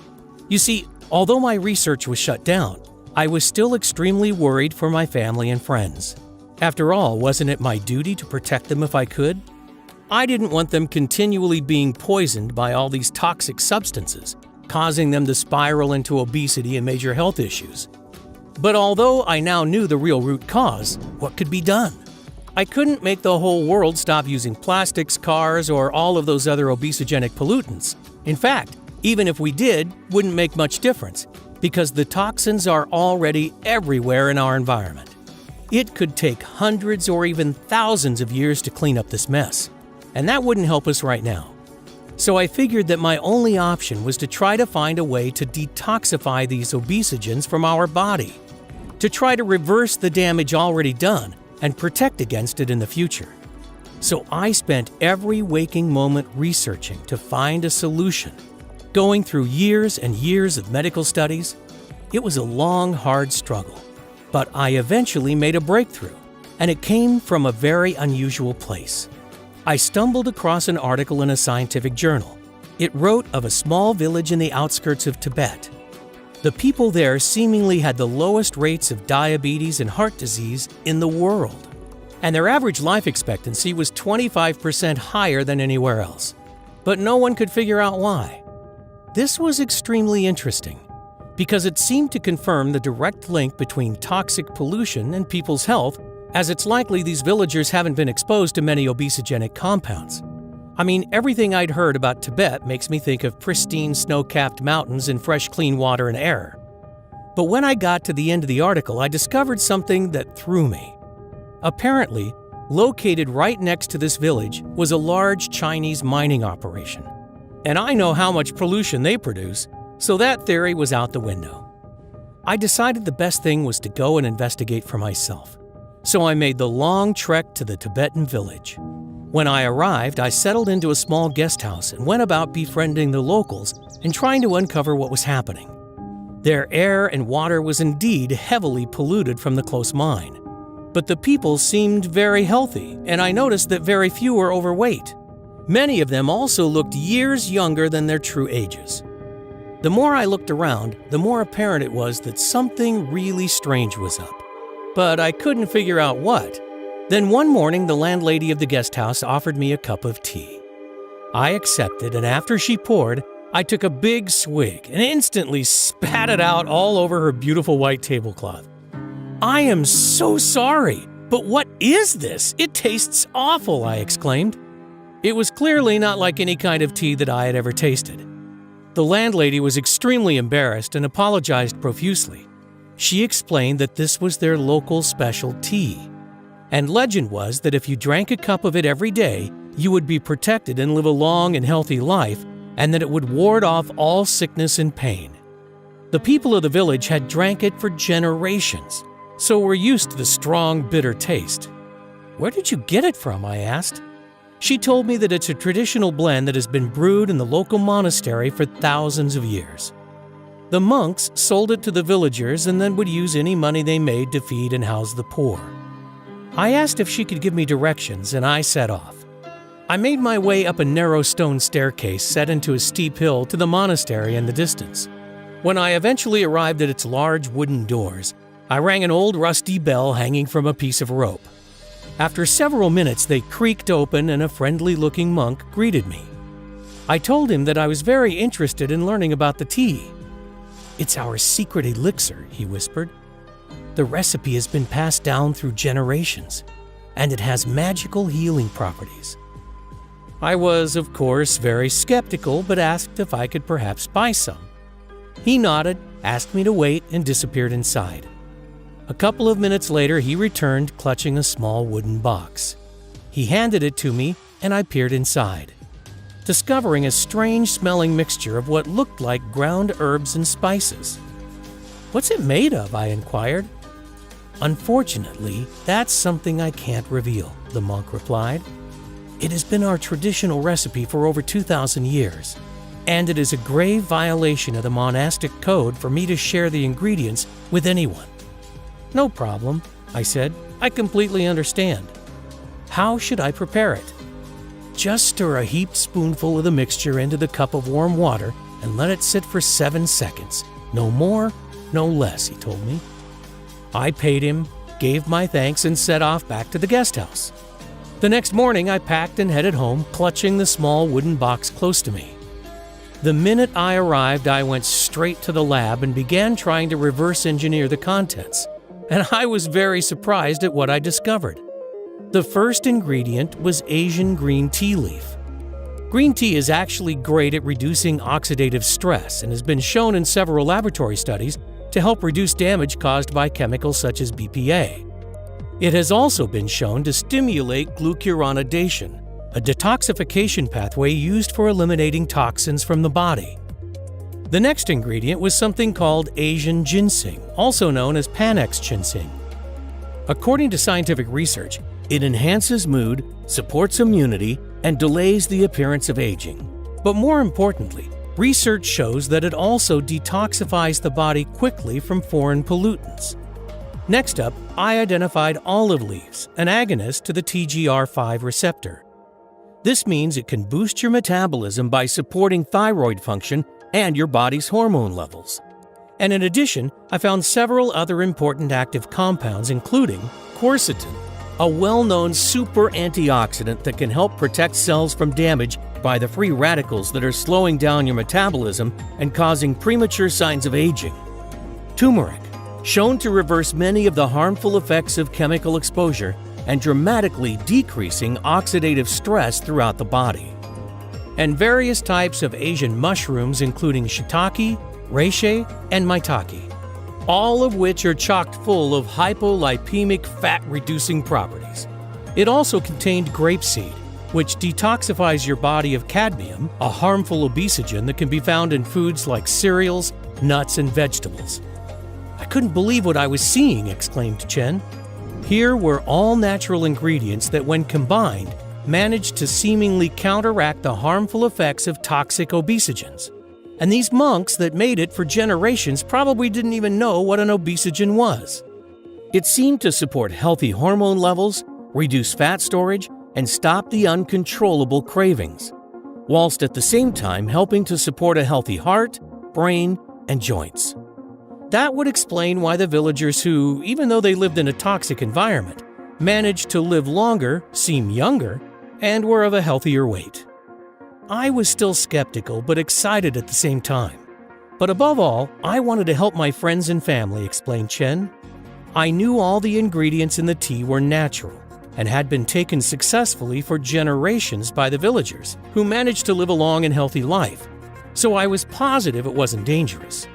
You see, although my research was shut down, I was still extremely worried for my family and friends. After all, wasn't it my duty to protect them if I could? I didn't want them continually being poisoned by all these toxic substances, causing them to spiral into obesity and major health issues. But although I now knew the real root cause, what could be done? I couldn't make the whole world stop using plastics, cars, or all of those other obesogenic pollutants. In fact, even if we did, wouldn't make much difference, because the toxins are already everywhere in our environment. It could take hundreds or even thousands of years to clean up this mess, and that wouldn't help us right now. So I figured that my only option was to try to find a way to detoxify these obesogens from our body, to try to reverse the damage already done and protect against it in the future. So I spent every waking moment researching to find a solution. Going through years and years of medical studies, it was a long, hard struggle. But I eventually made a breakthrough, and it came from a very unusual place. I stumbled across an article in a scientific journal. It wrote of a small village in the outskirts of Tibet. The people there seemingly had the lowest rates of diabetes and heart disease in the world, and their average life expectancy was 25% higher than anywhere else. But no one could figure out why. This was extremely interesting, because it seemed to confirm the direct link between toxic pollution and people's health, as it's likely these villagers haven't been exposed to many obesogenic compounds. I mean, everything I'd heard about Tibet makes me think of pristine snow-capped mountains and fresh, clean water and air. But when I got to the end of the article, I discovered something that threw me. Apparently, located right next to this village was a large Chinese mining operation. And I know how much pollution they produce, so that theory was out the window. I decided the best thing was to go and investigate for myself. So I made the long trek to the Tibetan village. When I arrived, I settled into a small guest house and went about befriending the locals and trying to uncover what was happening. Their air and water was indeed heavily polluted from the close mine. But the people seemed very healthy, and I noticed that very few were overweight. Many of them also looked years younger than their true ages. The more I looked around, the more apparent it was that something really strange was up. But I couldn't figure out what. Then one morning, the landlady of the guest house offered me a cup of tea. I accepted, and after she poured, I took a big swig and instantly spat it out all over her beautiful white tablecloth. "I am so sorry, but what is this? It tastes awful," I exclaimed. It was clearly not like any kind of tea that I had ever tasted. The landlady was extremely embarrassed and apologized profusely. She explained that this was their local special tea, and legend was that if you drank a cup of it every day, you would be protected and live a long and healthy life, and that it would ward off all sickness and pain. The people of the village had drank it for generations, so were used to the strong, bitter taste. "Where did you get it from?" I asked. She told me that it's a traditional blend that has been brewed in the local monastery for thousands of years. The monks sold it to the villagers and then would use any money they made to feed and house the poor. I asked if she could give me directions, and I set off. I made my way up a narrow stone staircase set into a steep hill to the monastery in the distance. When I eventually arrived at its large wooden doors, I rang an old rusty bell hanging from a piece of rope. After several minutes, they creaked open and a friendly-looking monk greeted me. I told him that I was very interested in learning about the tea. "It's our secret elixir," he whispered. "The recipe has been passed down through generations, and it has magical healing properties." I was, of course, very skeptical, but asked if I could perhaps buy some. He nodded, asked me to wait, and disappeared inside. A couple of minutes later, he returned, clutching a small wooden box. He handed it to me, and I peered inside, discovering a strange-smelling mixture of what looked like ground herbs and spices. "What's it made of?" I inquired. "Unfortunately, that's something I can't reveal," the monk replied. "It has been our traditional recipe for over 2,000 years, and it is a grave violation of the monastic code for me to share the ingredients with anyone." "No problem," I said. "I completely understand. How should I prepare it?" "Just stir a heaped spoonful of the mixture into the cup of warm water and let it sit for 7 seconds. No more, no less," he told me. I paid him, gave my thanks, and set off back to the guest house. The next morning, I packed and headed home, clutching the small wooden box close to me. The minute I arrived, I went straight to the lab and began trying to reverse engineer the contents, and I was very surprised at what I discovered. The first ingredient was Asian green tea leaf. Green tea is actually great at reducing oxidative stress and has been shown in several laboratory studies to help reduce damage caused by chemicals such as BPA. It has also been shown to stimulate glucuronidation, a detoxification pathway used for eliminating toxins from the body. The next ingredient was something called Asian ginseng, also known as Panax ginseng. According to scientific research, it enhances mood, supports immunity, and delays the appearance of aging. But more importantly, research shows that it also detoxifies the body quickly from foreign pollutants. Next up, I identified olive leaves, an agonist to the TGR5 receptor. This means it can boost your metabolism by supporting thyroid function and your body's hormone levels. And in addition, I found several other important active compounds, including quercetin, a well-known super antioxidant that can help protect cells from damage by the free radicals that are slowing down your metabolism and causing premature signs of aging. Turmeric, shown to reverse many of the harmful effects of chemical exposure and dramatically decreasing oxidative stress throughout the body. And various types of Asian mushrooms, including shiitake, reishi, and maitake, all of which are chock full of hypolipemic fat-reducing properties. It also contained grapeseed, which detoxifies your body of cadmium, a harmful obesogen that can be found in foods like cereals, nuts, and vegetables. "I couldn't believe what I was seeing," exclaimed Chen. Here were all natural ingredients that, when combined, managed to seemingly counteract the harmful effects of toxic obesogens. And these monks that made it for generations probably didn't even know what an obesogen was. It seemed to support healthy hormone levels, reduce fat storage, and stop the uncontrollable cravings, whilst at the same time helping to support a healthy heart, brain, and joints. That would explain why the villagers who, even though they lived in a toxic environment, managed to live longer, seem younger, and were of a healthier weight. I was still skeptical but excited at the same time. But above all, I wanted to help my friends and family, explained Chen. I knew all the ingredients in the tea were natural, and had been taken successfully for generations by the villagers, who managed to live a long and healthy life, so I was positive it wasn't dangerous.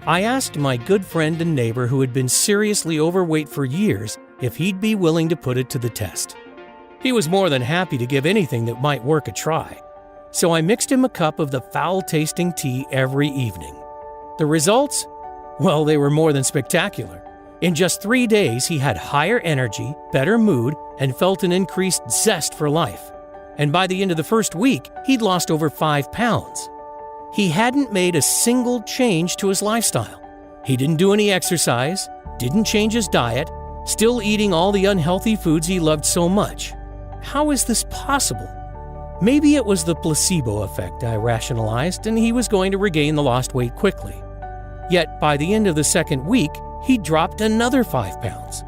I asked my good friend and neighbor who had been seriously overweight for years if he'd be willing to put it to the test. He was more than happy to give anything that might work a try, so I mixed him a cup of the foul-tasting tea every evening. The results? Well, they were more than spectacular. In just 3 days, he had higher energy, better mood, and felt an increased zest for life. And by the end of the first week, he'd lost over 5 pounds. He hadn't made a single change to his lifestyle. He didn't do any exercise, didn't change his diet, still eating all the unhealthy foods he loved so much. How is this possible? Maybe it was the placebo effect, I rationalized, and he was going to regain the lost weight quickly. Yet by the end of the second week, he dropped another 5 pounds.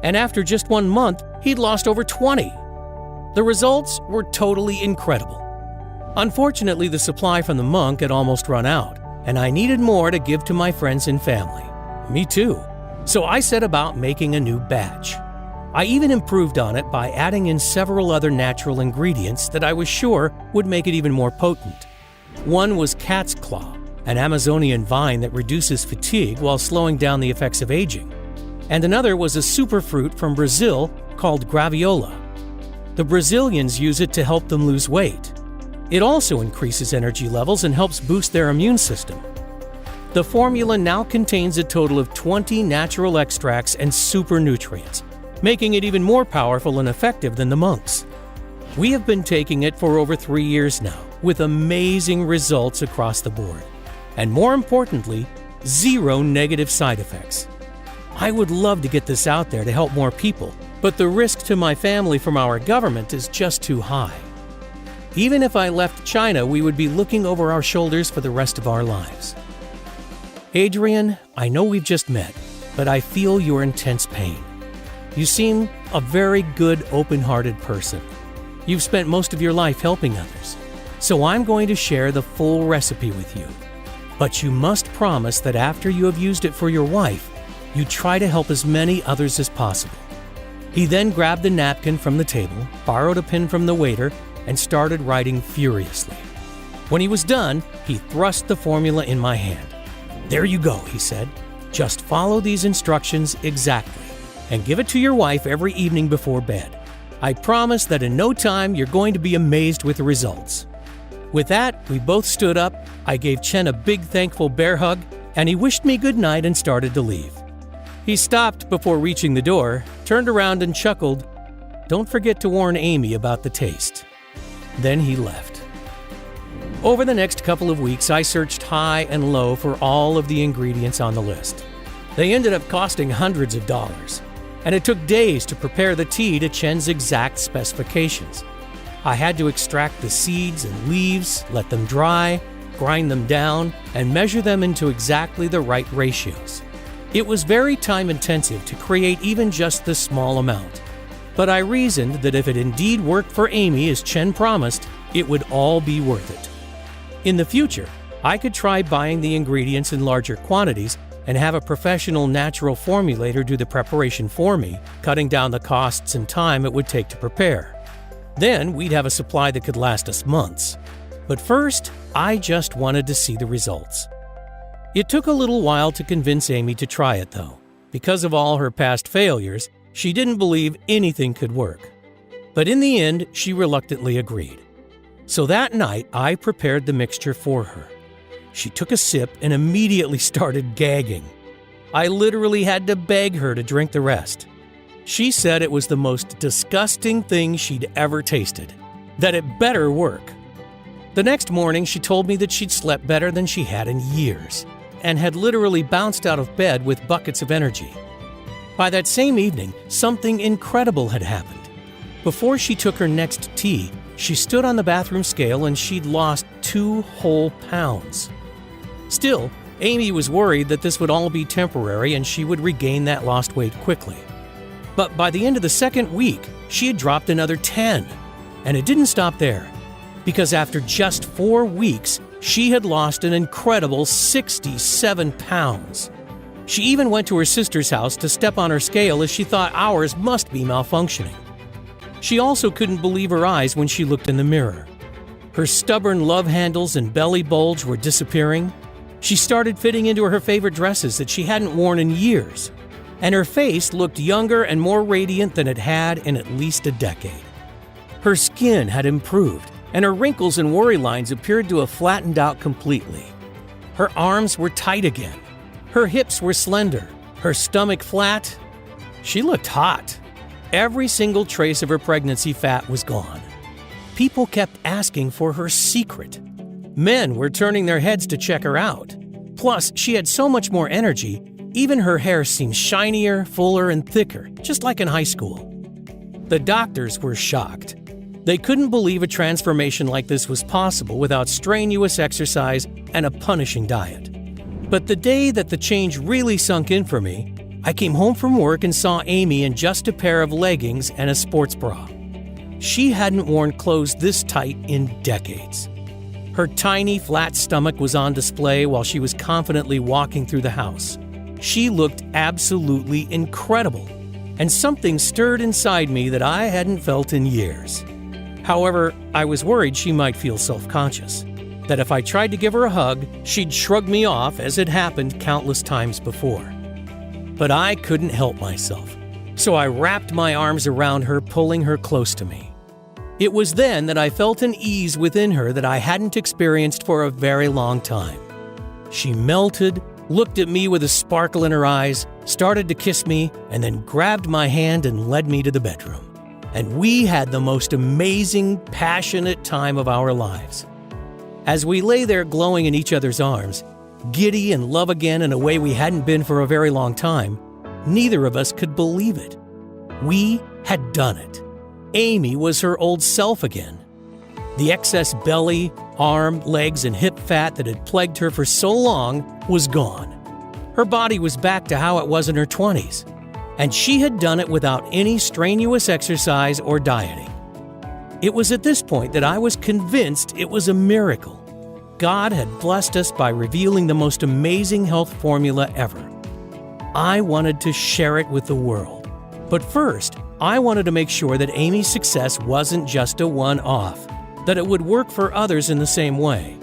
And after just 1 month, he'd lost over 20. The results were totally incredible. Unfortunately, the supply from the monk had almost run out, and I needed more to give to my friends and family. Me too. So I set about making a new batch. I even improved on it by adding in several other natural ingredients that I was sure would make it even more potent. One was cat's claw, an Amazonian vine that reduces fatigue while slowing down the effects of aging. And another was a superfruit from Brazil called graviola. The Brazilians use it to help them lose weight. It also increases energy levels and helps boost their immune system. The formula now contains a total of 20 natural extracts and super nutrients, making it even more powerful and effective than the monks. We have been taking it for over 3 years now, with amazing results across the board. And more importantly, 0 negative side effects. I would love to get this out there to help more people, but the risk to my family from our government is just too high. Even if I left China, we would be looking over our shoulders for the rest of our lives. Adrian, I know we've just met, but I feel your intense pain. You seem a very good, open-hearted person. You've spent most of your life helping others, so I'm going to share the full recipe with you. But you must promise that after you have used it for your wife, you try to help as many others as possible. He then grabbed a napkin from the table, borrowed a pen from the waiter, and started writing furiously. When he was done, he thrust the formula in my hand. "There you go," he said. "Just follow these instructions exactly, and give it to your wife every evening before bed. I promise that in no time you're going to be amazed with the results." With that, we both stood up, I gave Chen a big thankful bear hug, and he wished me good night and started to leave. He stopped before reaching the door, turned around and chuckled, "Don't forget to warn Amy about the taste." Then he left. Over the next couple of weeks, I searched high and low for all of the ingredients on the list. They ended up costing hundreds of dollars, and it took days to prepare the tea to Chen's exact specifications. I had to extract the seeds and leaves, let them dry, grind them down, and measure them into exactly the right ratios. It was very time-intensive to create even just this small amount. But I reasoned that if it indeed worked for Amy as Chen promised, it would all be worth it. In the future, I could try buying the ingredients in larger quantities and have a professional natural formulator do the preparation for me, cutting down the costs and time it would take to prepare. Then we'd have a supply that could last us months. But first, I just wanted to see the results. It took a little while to convince Amy to try it, though. Because of all her past failures, she didn't believe anything could work. But in the end, she reluctantly agreed. So that night, I prepared the mixture for her. She took a sip and immediately started gagging. I literally had to beg her to drink the rest. She said it was the most disgusting thing she'd ever tasted, that it better work. The next morning, she told me that she'd slept better than she had in years, and had literally bounced out of bed with buckets of energy. By that same evening, something incredible had happened. Before she took her next tea, she stood on the bathroom scale and she'd lost 2 whole pounds. Still, Amy was worried that this would all be temporary and she would regain that lost weight quickly. But by the end of the second week, she had dropped another 10. And it didn't stop there, because after just 4 weeks, she had lost an incredible 67 pounds. She even went to her sister's house to step on her scale as she thought ours must be malfunctioning. She also couldn't believe her eyes when she looked in the mirror. Her stubborn love handles and belly bulge were disappearing. She started fitting into her favorite dresses that she hadn't worn in years. And her face looked younger and more radiant than it had in at least a decade. Her skin had improved, and her wrinkles and worry lines appeared to have flattened out completely. Her arms were tight again. Her hips were slender. Her stomach flat. She looked hot. Every single trace of her pregnancy fat was gone. People kept asking for her secret. Men were turning their heads to check her out. Plus, she had so much more energy, even her hair seemed shinier, fuller, and thicker, just like in high school. The doctors were shocked. They couldn't believe a transformation like this was possible without strenuous exercise and a punishing diet. But the day that the change really sunk in for me, I came home from work and saw Amy in just a pair of leggings and a sports bra. She hadn't worn clothes this tight in decades. Her tiny, flat stomach was on display while she was confidently walking through the house. She looked absolutely incredible, and something stirred inside me that I hadn't felt in years. However, I was worried she might feel self-conscious, that if I tried to give her a hug, she'd shrug me off as had happened countless times before. But I couldn't help myself, so I wrapped my arms around her, pulling her close to me. It was then that I felt an ease within her that I hadn't experienced for a very long time. She melted, looked at me with a sparkle in her eyes, started to kiss me, and then grabbed my hand and led me to the bedroom. And we had the most amazing, passionate time of our lives. As we lay there glowing in each other's arms, giddy and love again in a way we hadn't been for a very long time, neither of us could believe it. We had done it. Amy was her old self again. The excess belly, arm, legs, and hip fat that had plagued her for so long was gone. Her body was back to how it was in her 20s, and she had done it without any strenuous exercise or dieting. It was at this point that I was convinced it was a miracle. God had blessed us by revealing the most amazing health formula ever. I wanted to share it with the world. But first, I wanted to make sure that Amy's success wasn't just a one-off, that it would work for others in the same way.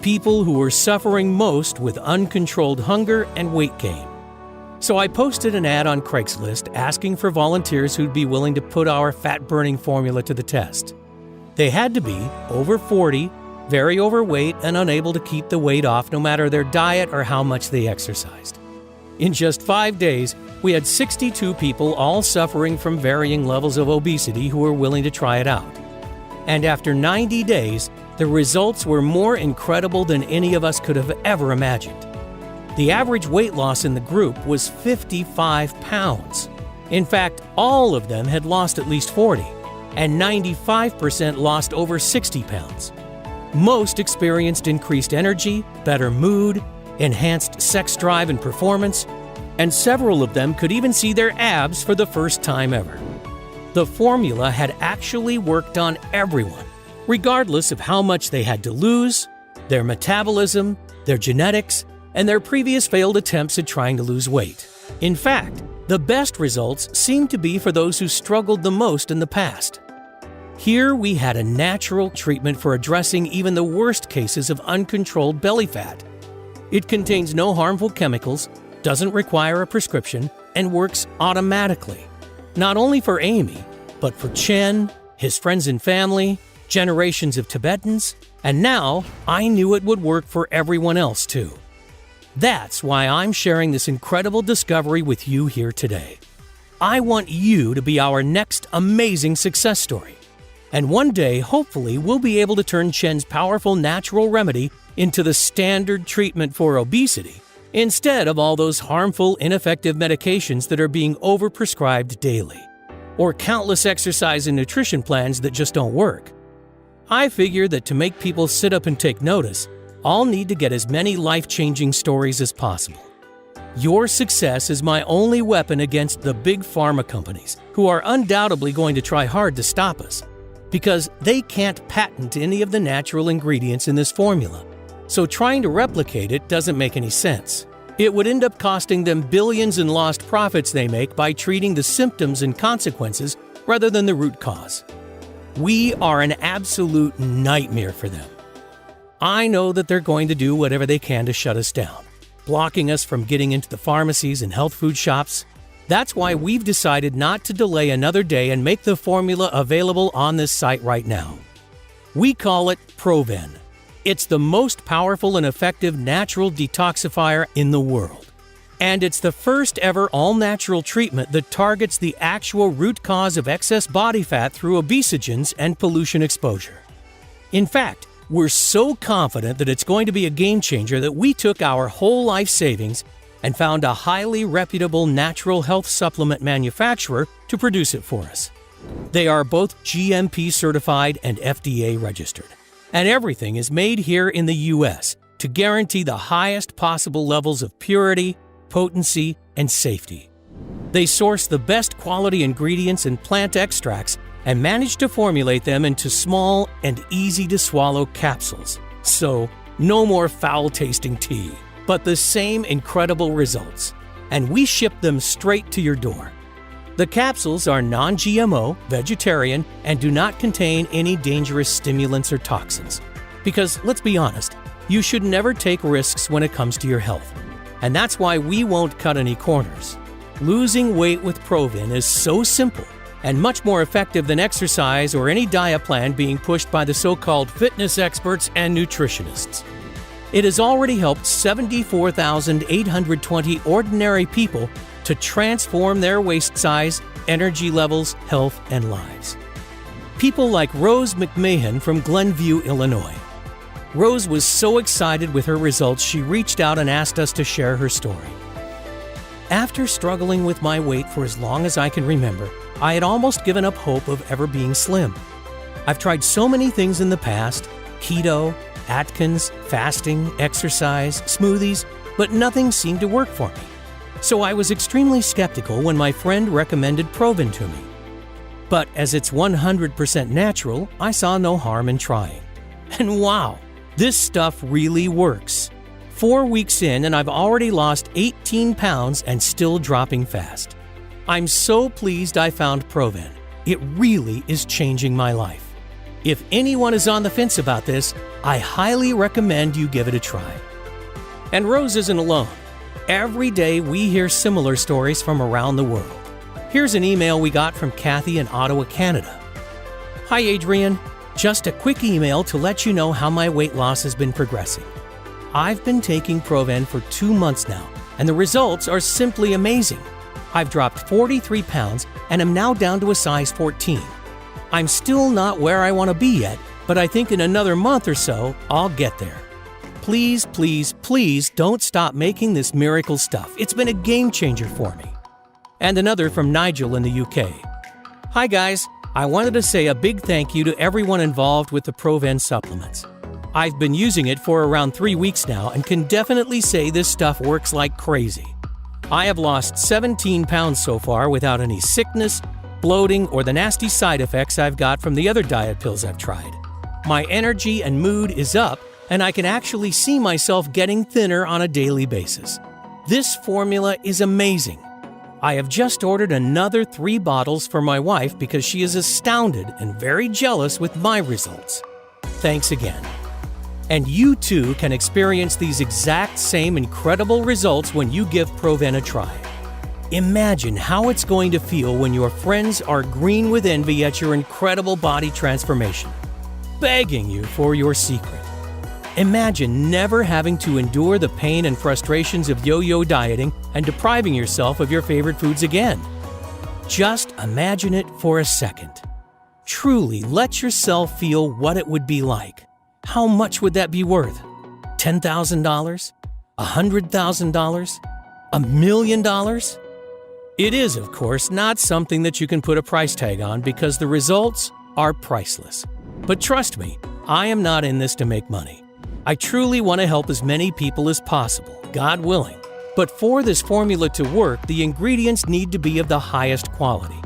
People who were suffering most with uncontrolled hunger and weight gain. So I posted an ad on Craigslist asking for volunteers who'd be willing to put our fat-burning formula to the test. They had to be over 40, very overweight, and unable to keep the weight off no matter their diet or how much they exercised. In just 5 days, we had 62 people all suffering from varying levels of obesity who were willing to try it out. And after 90 days, the results were more incredible than any of us could have ever imagined. The average weight loss in the group was 55 pounds. In fact, all of them had lost at least 40, and 95% lost over 60 pounds. Most experienced increased energy, better mood, enhanced sex drive and performance, and several of them could even see their abs for the first time ever. The formula had actually worked on everyone, regardless of how much they had to lose, their metabolism, their genetics, and their previous failed attempts at trying to lose weight. In fact, the best results seemed to be for those who struggled the most in the past. Here we had a natural treatment for addressing even the worst cases of uncontrolled belly fat. It contains no harmful chemicals, doesn't require a prescription, and works automatically. Not only for Amy, but for Chen, his friends and family, generations of Tibetans, and now I knew it would work for everyone else too. That's why I'm sharing this incredible discovery with you here today. I want you to be our next amazing success story. And one day, hopefully, we'll be able to turn Chen's powerful natural remedy into the standard treatment for obesity, instead of all those harmful, ineffective medications that are being overprescribed daily, or countless exercise and nutrition plans that just don't work. I figure that to make people sit up and take notice, I'll need to get as many life-changing stories as possible. Your success is my only weapon against the big pharma companies, who are undoubtedly going to try hard to stop us, because they can't patent any of the natural ingredients in this formula. So trying to replicate it doesn't make any sense. It would end up costing them billions in lost profits they make by treating the symptoms and consequences rather than the root cause. We are an absolute nightmare for them. I know that they're going to do whatever they can to shut us down, blocking us from getting into the pharmacies and health food shops. That's why we've decided not to delay another day and make the formula available on this site right now. We call it ProVen. It's the most powerful and effective natural detoxifier in the world. And it's the first ever all-natural treatment that targets the actual root cause of excess body fat through obesogens and pollution exposure. In fact, we're so confident that it's going to be a game changer that we took our whole life savings and found a highly reputable natural health supplement manufacturer to produce it for us. They are both GMP certified and FDA registered. And everything is made here in the U.S. to guarantee the highest possible levels of purity, potency, and safety. They source the best quality ingredients and plant extracts and manage to formulate them into small and easy-to-swallow capsules. So, no more foul-tasting tea, but the same incredible results. And we ship them straight to your door. The capsules are non-GMO, vegetarian, and do not contain any dangerous stimulants or toxins. Because, let's be honest, you should never take risks when it comes to your health. And that's why we won't cut any corners. Losing weight with ProVen is so simple and much more effective than exercise or any diet plan being pushed by the so-called fitness experts and nutritionists. It has already helped 74,820 ordinary people to transform their waist size, energy levels, health, and lives. People like Rose McMahon from Glenview, Illinois. Rose was so excited with her results, she reached out and asked us to share her story. After struggling with my weight for as long as I can remember, I had almost given up hope of ever being slim. I've tried so many things in the past: keto, Atkins, fasting, exercise, smoothies, but nothing seemed to work for me. So I was extremely skeptical when my friend recommended ProVen to me. But as it's 100% natural, I saw no harm in trying. And wow, this stuff really works. 4 weeks in and I've already lost 18 pounds and still dropping fast. I'm so pleased I found ProVen. It really is changing my life. If anyone is on the fence about this, I highly recommend you give it a try. And Rose isn't alone. Every day we hear similar stories from around the world. Here's an email we got from Kathy in Ottawa, Canada. Hi Adrian, just a quick email to let you know how my weight loss has been progressing. I've been taking ProVen for 2 months now, and the results are simply amazing. I've dropped 43 pounds and am now down to a size 14. I'm still not where I want to be yet, but I think in another month or so, I'll get there. Please, please, please don't stop making this miracle stuff. It's been a game changer for me. And another from Nigel in the UK. Hi guys, I wanted to say a big thank you to everyone involved with the ProVen supplements. I've been using it for around 3 weeks now and can definitely say this stuff works like crazy. I have lost 17 pounds so far without any sickness, bloating, or the nasty side effects I've got from the other diet pills I've tried. My energy and mood is up, and I can actually see myself getting thinner on a daily basis. This formula is amazing. I have just ordered another 3 bottles for my wife because she is astounded and very jealous with my results. Thanks again. And you too can experience these exact same incredible results when you give ProVen a try. Imagine how it's going to feel when your friends are green with envy at your incredible body transformation, begging you for your secret. Imagine never having to endure the pain and frustrations of yo-yo dieting and depriving yourself of your favorite foods again. Just imagine it for a second. Truly let yourself feel what it would be like. How much would that be worth? $10,000? $100,000? $1 million? It is, of course, not something that you can put a price tag on because the results are priceless. But trust me, I am not in this to make money. I truly want to help as many people as possible, God willing. But for this formula to work, the ingredients need to be of the highest quality.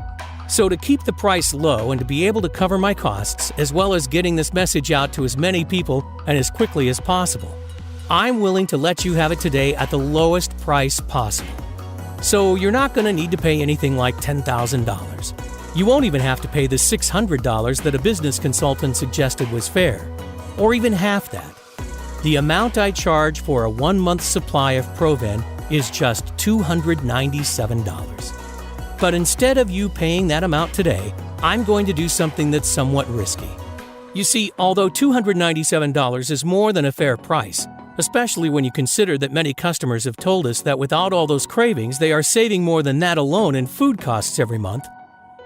So to keep the price low and to be able to cover my costs, as well as getting this message out to as many people and as quickly as possible, I'm willing to let you have it today at the lowest price possible. So you're not going to need to pay anything like $10,000. You won't even have to pay the $600 that a business consultant suggested was fair, or even half that. The amount I charge for a 1-month supply of ProVen is just $297. But instead of you paying that amount today, I'm going to do something that's somewhat risky. You see, although $297 is more than a fair price, especially when you consider that many customers have told us that without all those cravings, they are saving more than that alone in food costs every month.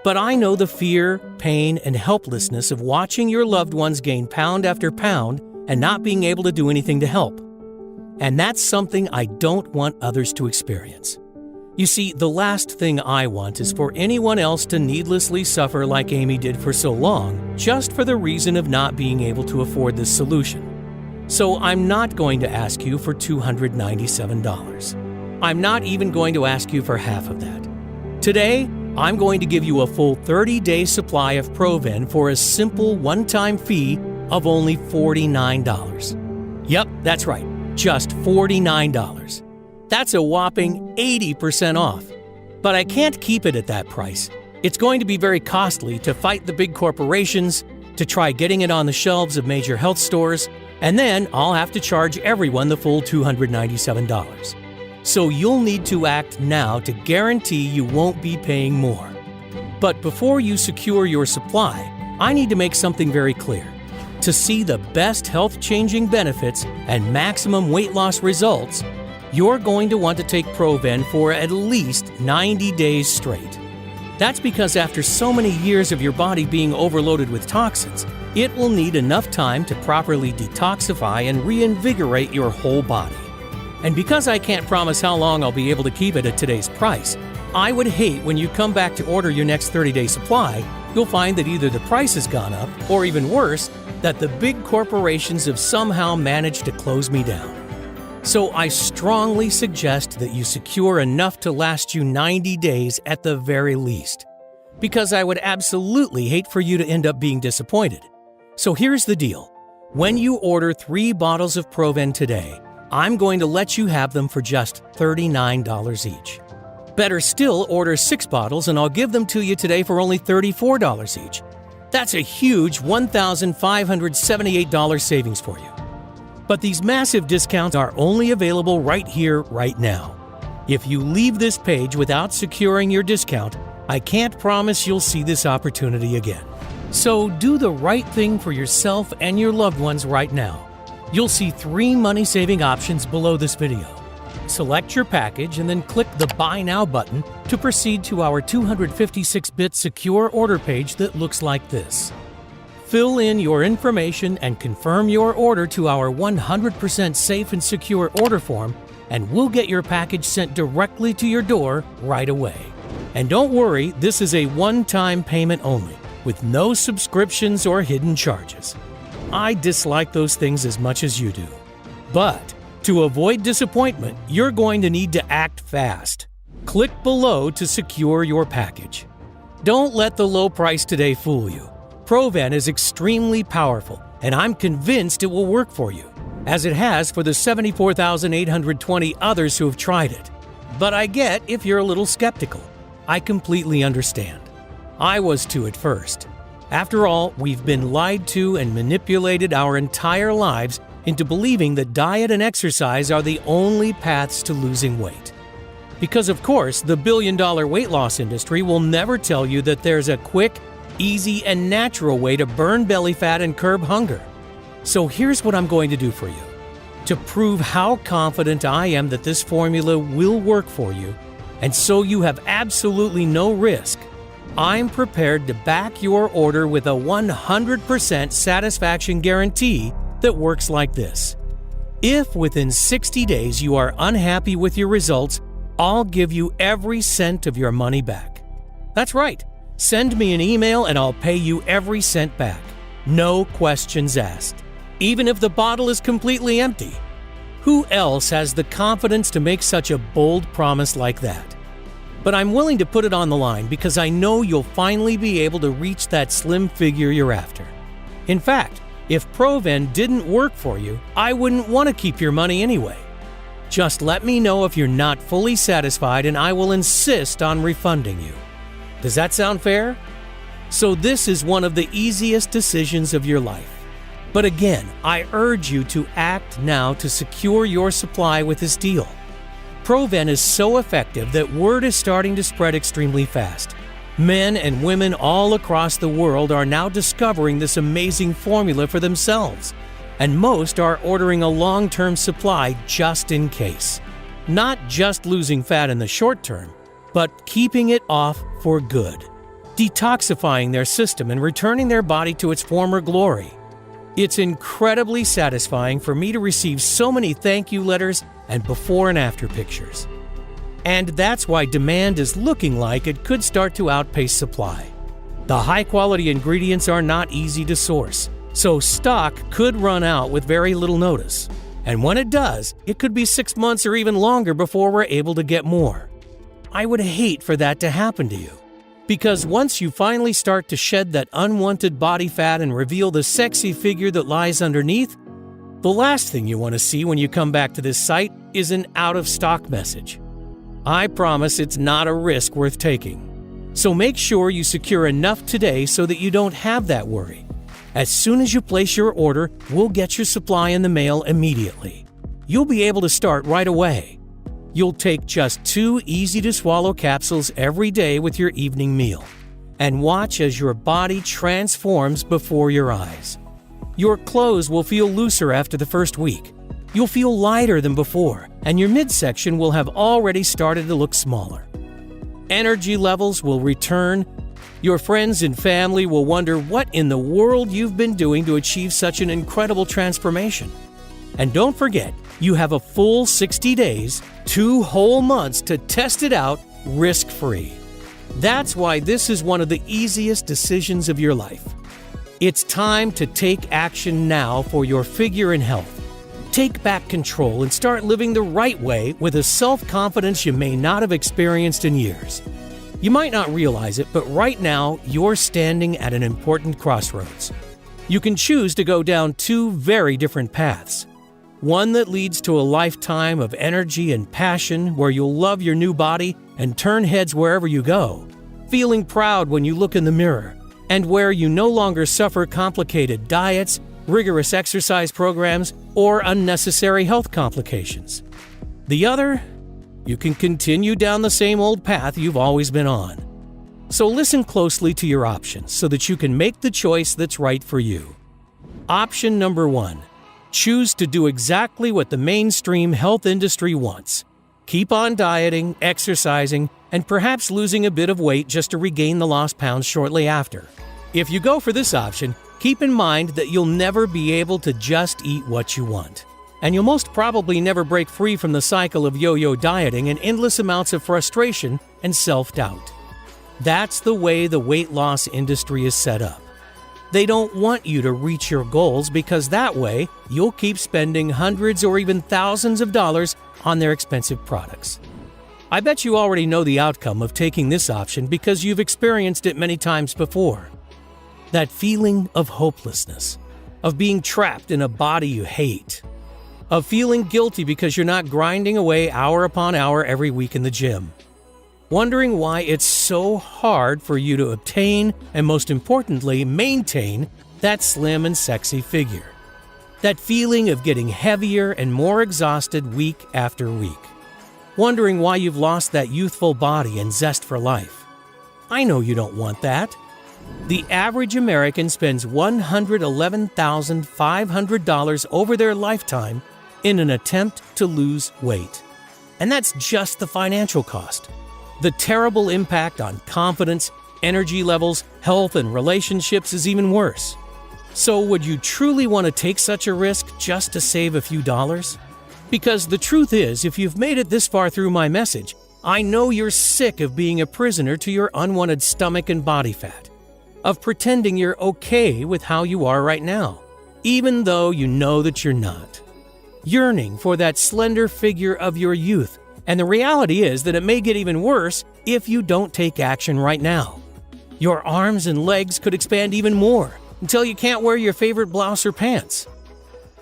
But I know the fear, pain, and helplessness of watching your loved ones gain pound after pound and not being able to do anything to help. And that's something I don't want others to experience. You see, the last thing I want is for anyone else to needlessly suffer like Amy did for so long, just for the reason of not being able to afford this solution. So I'm not going to ask you for $297. I'm not even going to ask you for half of that. Today, I'm going to give you a full 30-day supply of ProVen for a simple one-time fee of only $49. Yep, that's right, just $49. That's a whopping 80% off. But I can't keep it at that price. It's going to be very costly to fight the big corporations, to try getting it on the shelves of major health stores, and then I'll have to charge everyone the full $297. So you'll need to act now to guarantee you won't be paying more. But before you secure your supply, I need to make something very clear. To see the best health-changing benefits and maximum weight loss results, you're going to want to take ProVen for at least 90 days straight. That's because after so many years of your body being overloaded with toxins, it will need enough time to properly detoxify and reinvigorate your whole body. And because I can't promise how long I'll be able to keep it at today's price, I would hate when you come back to order your next 30-day supply, you'll find that either the price has gone up, or even worse, that the big corporations have somehow managed to close me down. So I strongly suggest that you secure enough to last you 90 days at the very least, because I would absolutely hate for you to end up being disappointed. So here's the deal. When you order 3 bottles of ProVen today, I'm going to let you have them for just $39 each. Better still, order 6 bottles and I'll give them to you today for only $34 each. That's a huge $1,578 savings for you. But these massive discounts are only available right here, right now. If you leave this page without securing your discount, I can't promise you'll see this opportunity again. So do the right thing for yourself and your loved ones right now. You'll see 3 money-saving options below this video. Select your package and then click the Buy Now button to proceed to our 256-bit secure order page that looks like this. Fill in your information and confirm your order to our 100% safe and secure order form, and we'll get your package sent directly to your door right away. And don't worry, this is a one-time payment only, with no subscriptions or hidden charges. I dislike those things as much as you do. But to avoid disappointment, you're going to need to act fast. Click below to secure your package. Don't let the low price today fool you. ProVen is extremely powerful, and I'm convinced it will work for you, as it has for the 74,820 others who have tried it. But I get if you're a little skeptical. I completely understand. I was too at first. After all, we've been lied to and manipulated our entire lives into believing that diet and exercise are the only paths to losing weight. Because of course, the billion-dollar weight loss industry will never tell you that there's a quick, easy, and natural way to burn belly fat and curb hunger. So here's what I'm going to do for you. To prove how confident I am that this formula will work for you, and so you have absolutely no risk, I'm prepared to back your order with a 100% satisfaction guarantee that works like this. If within 60 days you are unhappy with your results, I'll give you every cent of your money back. That's right. Send me an email and I'll pay you every cent back. No questions asked. Even if the bottle is completely empty. Who else has the confidence to make such a bold promise like that? But I'm willing to put it on the line because I know you'll finally be able to reach that slim figure you're after. In fact, if ProVen didn't work for you, I wouldn't want to keep your money anyway. Just let me know if you're not fully satisfied and I will insist on refunding you. Does that sound fair? So this is one of the easiest decisions of your life. But again, I urge you to act now to secure your supply with this deal. ProVen is so effective that word is starting to spread extremely fast. Men and women all across the world are now discovering this amazing formula for themselves, and most are ordering a long-term supply just in case. Not just losing fat in the short term, but keeping it off for good, detoxifying their system and returning their body to its former glory. It's incredibly satisfying for me to receive so many thank you letters and before and after pictures. And that's why demand is looking like it could start to outpace supply. The high-quality ingredients are not easy to source, so stock could run out with very little notice. And when it does, it could be 6 months or even longer before we're able to get more. I would hate for that to happen to you. Because once you finally start to shed that unwanted body fat and reveal the sexy figure that lies underneath, the last thing you want to see when you come back to this site is an out-of-stock message. I promise it's not a risk worth taking. So make sure you secure enough today so that you don't have that worry. As soon as you place your order, we'll get your supply in the mail immediately. You'll be able to start right away. You'll take just 2 easy-to-swallow capsules every day with your evening meal, and watch as your body transforms before your eyes. Your clothes will feel looser after the first week. You'll feel lighter than before, and your midsection will have already started to look smaller. Energy levels will return. Your friends and family will wonder what in the world you've been doing to achieve such an incredible transformation. And don't forget, you have a full 60 days, 2 whole months to test it out risk-free. That's why this is one of the easiest decisions of your life. It's time to take action now for your figure and health. Take back control and start living the right way with a self-confidence you may not have experienced in years. You might not realize it, but right now you're standing at an important crossroads. You can choose to go down 2 very different paths. One that leads to a lifetime of energy and passion where you'll love your new body and turn heads wherever you go, feeling proud when you look in the mirror, and where you no longer suffer complicated diets, rigorous exercise programs, or unnecessary health complications. The other, you can continue down the same old path you've always been on. So listen closely to your options so that you can make the choice that's right for you. Option number 1. Choose to do exactly what the mainstream health industry wants. Keep on dieting, exercising, and perhaps losing a bit of weight just to regain the lost pounds shortly after. If you go for this option, keep in mind that you'll never be able to just eat what you want. And you'll most probably never break free from the cycle of yo-yo dieting and endless amounts of frustration and self-doubt. That's the way the weight loss industry is set up. They don't want you to reach your goals because that way you'll keep spending hundreds or even thousands of dollars on their expensive products. I bet you already know the outcome of taking this option because you've experienced it many times before. That feeling of hopelessness, of being trapped in a body you hate, of feeling guilty because you're not grinding away hour upon hour every week in the gym. Wondering why it's so hard for you to obtain and, most importantly, maintain that slim and sexy figure. That feeling of getting heavier and more exhausted week after week. Wondering why you've lost that youthful body and zest for life. I know you don't want that. The average American spends $111,500 over their lifetime in an attempt to lose weight. And that's just the financial cost. The terrible impact on confidence, energy levels, health, and relationships is even worse. So would you truly want to take such a risk just to save a few dollars? Because the truth is, if you've made it this far through my message, I know you're sick of being a prisoner to your unwanted stomach and body fat, of pretending you're okay with how you are right now, even though you know that you're not. Yearning for that slender figure of your youth. And the reality is that it may get even worse if you don't take action right now. Your arms and legs could expand even more until you can't wear your favorite blouse or pants.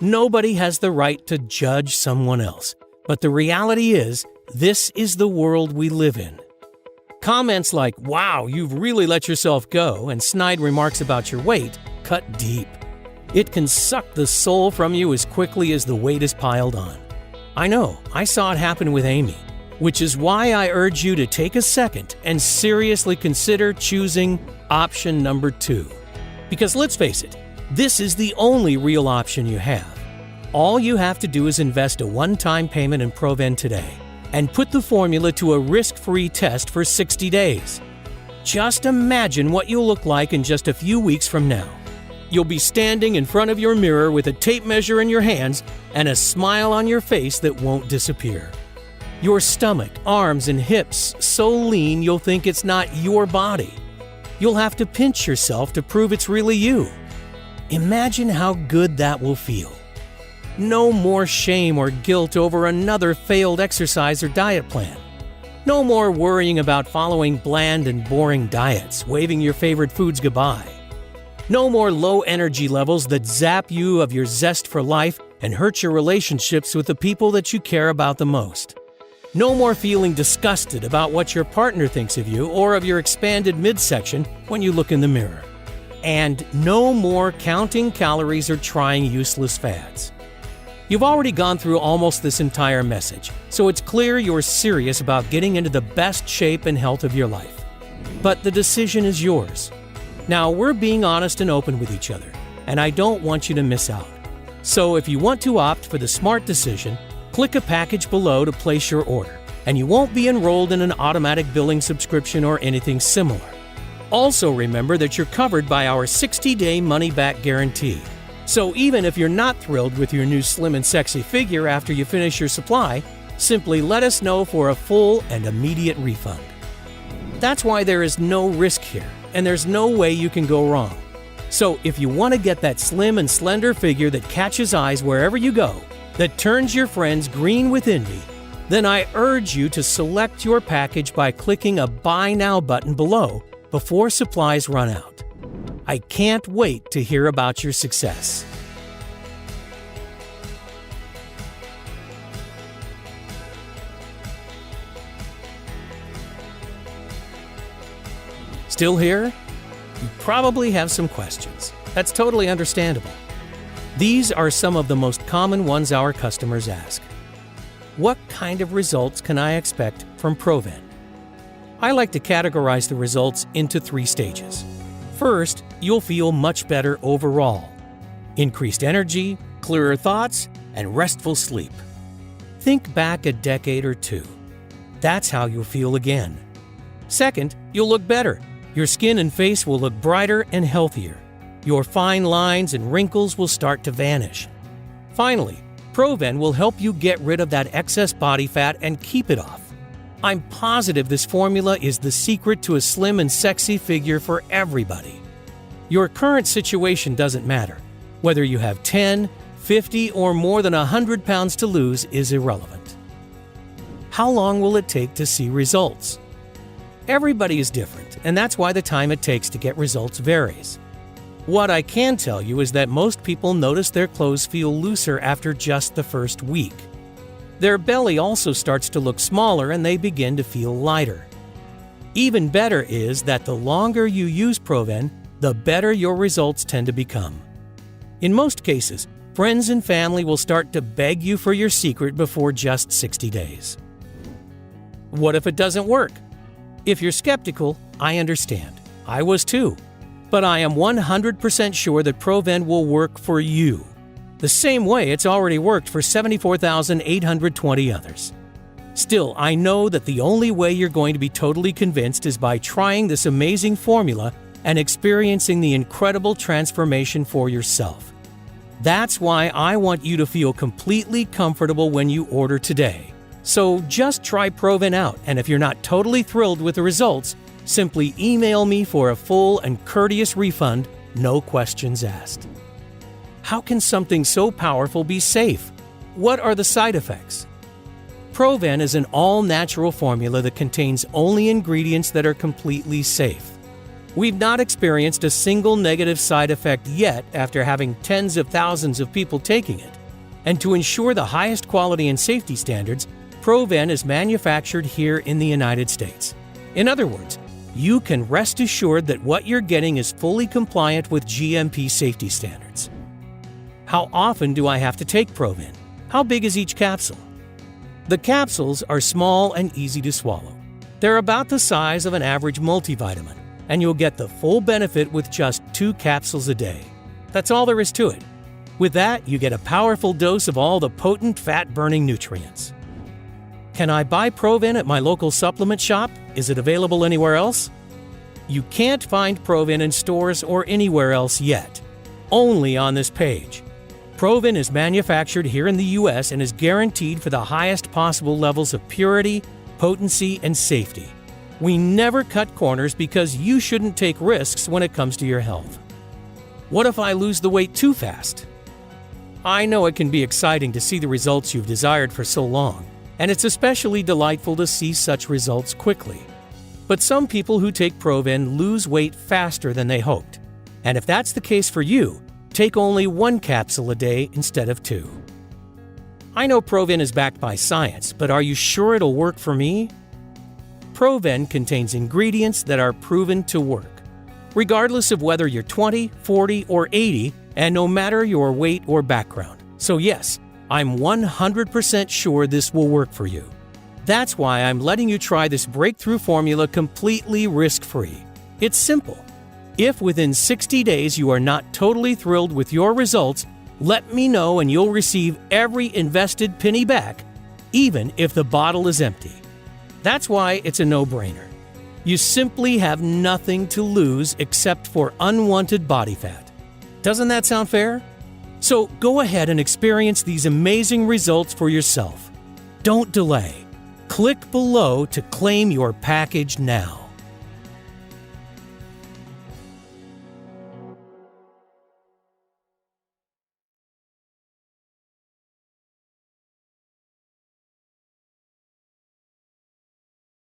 Nobody has the right to judge someone else, but the reality is, this is the world we live in. Comments like, "Wow, you've really let yourself go," and snide remarks about your weight cut deep. It can suck the soul from you as quickly as the weight is piled on. I know, I saw it happen with Amy, which is why I urge you to take a second and seriously consider choosing option number 2. Because let's face it, this is the only real option you have. All you have to do is invest a one-time payment in ProVen today and put the formula to a risk-free test for 60 days. Just imagine what you'll look like in just a few weeks from now. You'll be standing in front of your mirror with a tape measure in your hands and a smile on your face that won't disappear. Your stomach, arms, and hips so lean you'll think it's not your body. You'll have to pinch yourself to prove it's really you. Imagine how good that will feel. No more shame or guilt over another failed exercise or diet plan. No more worrying about following bland and boring diets, waving your favorite foods goodbye. No more low energy levels that zap you of your zest for life and hurt your relationships with the people that you care about the most. No more feeling disgusted about what your partner thinks of you or of your expanded midsection when you look in the mirror. And no more counting calories or trying useless fads. You've already gone through almost this entire message, so it's clear you're serious about getting into the best shape and health of your life. But the decision is yours. Now, we're being honest and open with each other, and I don't want you to miss out. So if you want to opt for the smart decision, click a package below to place your order, and you won't be enrolled in an automatic billing subscription or anything similar. Also remember that you're covered by our 60-day money-back guarantee. So even if you're not thrilled with your new slim and sexy figure after you finish your supply, simply let us know for a full and immediate refund. That's why there is no risk here, and there's no way you can go wrong. So if you want to get that slim and slender figure that catches eyes wherever you go, that turns your friends green with envy, then I urge you to select your package by clicking a Buy Now button below before supplies run out. I can't wait to hear about your success. Still here? You probably have some questions. That's totally understandable. These are some of the most common ones our customers ask. What kind of results can I expect from ProVen? I like to categorize the results into 3 stages. First, you'll feel much better overall. Increased energy, clearer thoughts, and restful sleep. Think back a decade or 2. That's how you'll feel again. Second, you'll look better. Your skin and face will look brighter and healthier. Your fine lines and wrinkles will start to vanish. Finally, ProVen will help you get rid of that excess body fat and keep it off. I'm positive this formula is the secret to a slim and sexy figure for everybody. Your current situation doesn't matter. Whether you have 10, 50, or more than 100 pounds to lose is irrelevant. How long will it take to see results? Everybody is different, and that's why the time it takes to get results varies. What I can tell you is that most people notice their clothes feel looser after just the first week. Their belly also starts to look smaller and they begin to feel lighter. Even better is that the longer you use ProVen, the better your results tend to become. In most cases, friends and family will start to beg you for your secret before just 60 days. What if it doesn't work? If you're skeptical, I understand. I was too. But I am 100% sure that ProVen will work for you, the same way it's already worked for 74,820 others. Still, I know that the only way you're going to be totally convinced is by trying this amazing formula and experiencing the incredible transformation for yourself. That's why I want you to feel completely comfortable when you order today. So just try ProVen out, and if you're not totally thrilled with the results, simply email me for a full and courteous refund, no questions asked. How can something so powerful be safe? What are the side effects? ProVen is an all-natural formula that contains only ingredients that are completely safe. We've not experienced a single negative side effect yet after having tens of thousands of people taking it. And to ensure the highest quality and safety standards, ProVen is manufactured here in the United States. In other words, you can rest assured that what you're getting is fully compliant with GMP safety standards. How often do I have to take ProVen? How big is each capsule? The capsules are small and easy to swallow. They're about the size of an average multivitamin, and you'll get the full benefit with just 2 capsules a day. That's all there is to it. With that, you get a powerful dose of all the potent fat-burning nutrients. Can I buy ProVen at my local supplement shop? Is it available anywhere else? You can't find ProVen in stores or anywhere else yet. Only on this page. ProVen is manufactured here in the U.S. and is guaranteed for the highest possible levels of purity, potency, and safety. We never cut corners because you shouldn't take risks when it comes to your health. What if I lose the weight too fast? I know it can be exciting to see the results you've desired for so long, and it's especially delightful to see such results quickly. But some people who take ProVen lose weight faster than they hoped. And if that's the case for you, take only 1 capsule a day instead of 2. I know ProVen is backed by science, but are you sure it'll work for me? ProVen contains ingredients that are proven to work, regardless of whether you're 20, 40, or 80, and no matter your weight or background. So yes, I'm 100% sure this will work for you. That's why I'm letting you try this breakthrough formula completely risk-free. It's simple. If within 60 days you are not totally thrilled with your results, let me know and you'll receive every invested penny back, even if the bottle is empty. That's why it's a no-brainer. You simply have nothing to lose except for unwanted body fat. Doesn't that sound fair? So go ahead and experience these amazing results for yourself. Don't delay. Click below to claim your package now.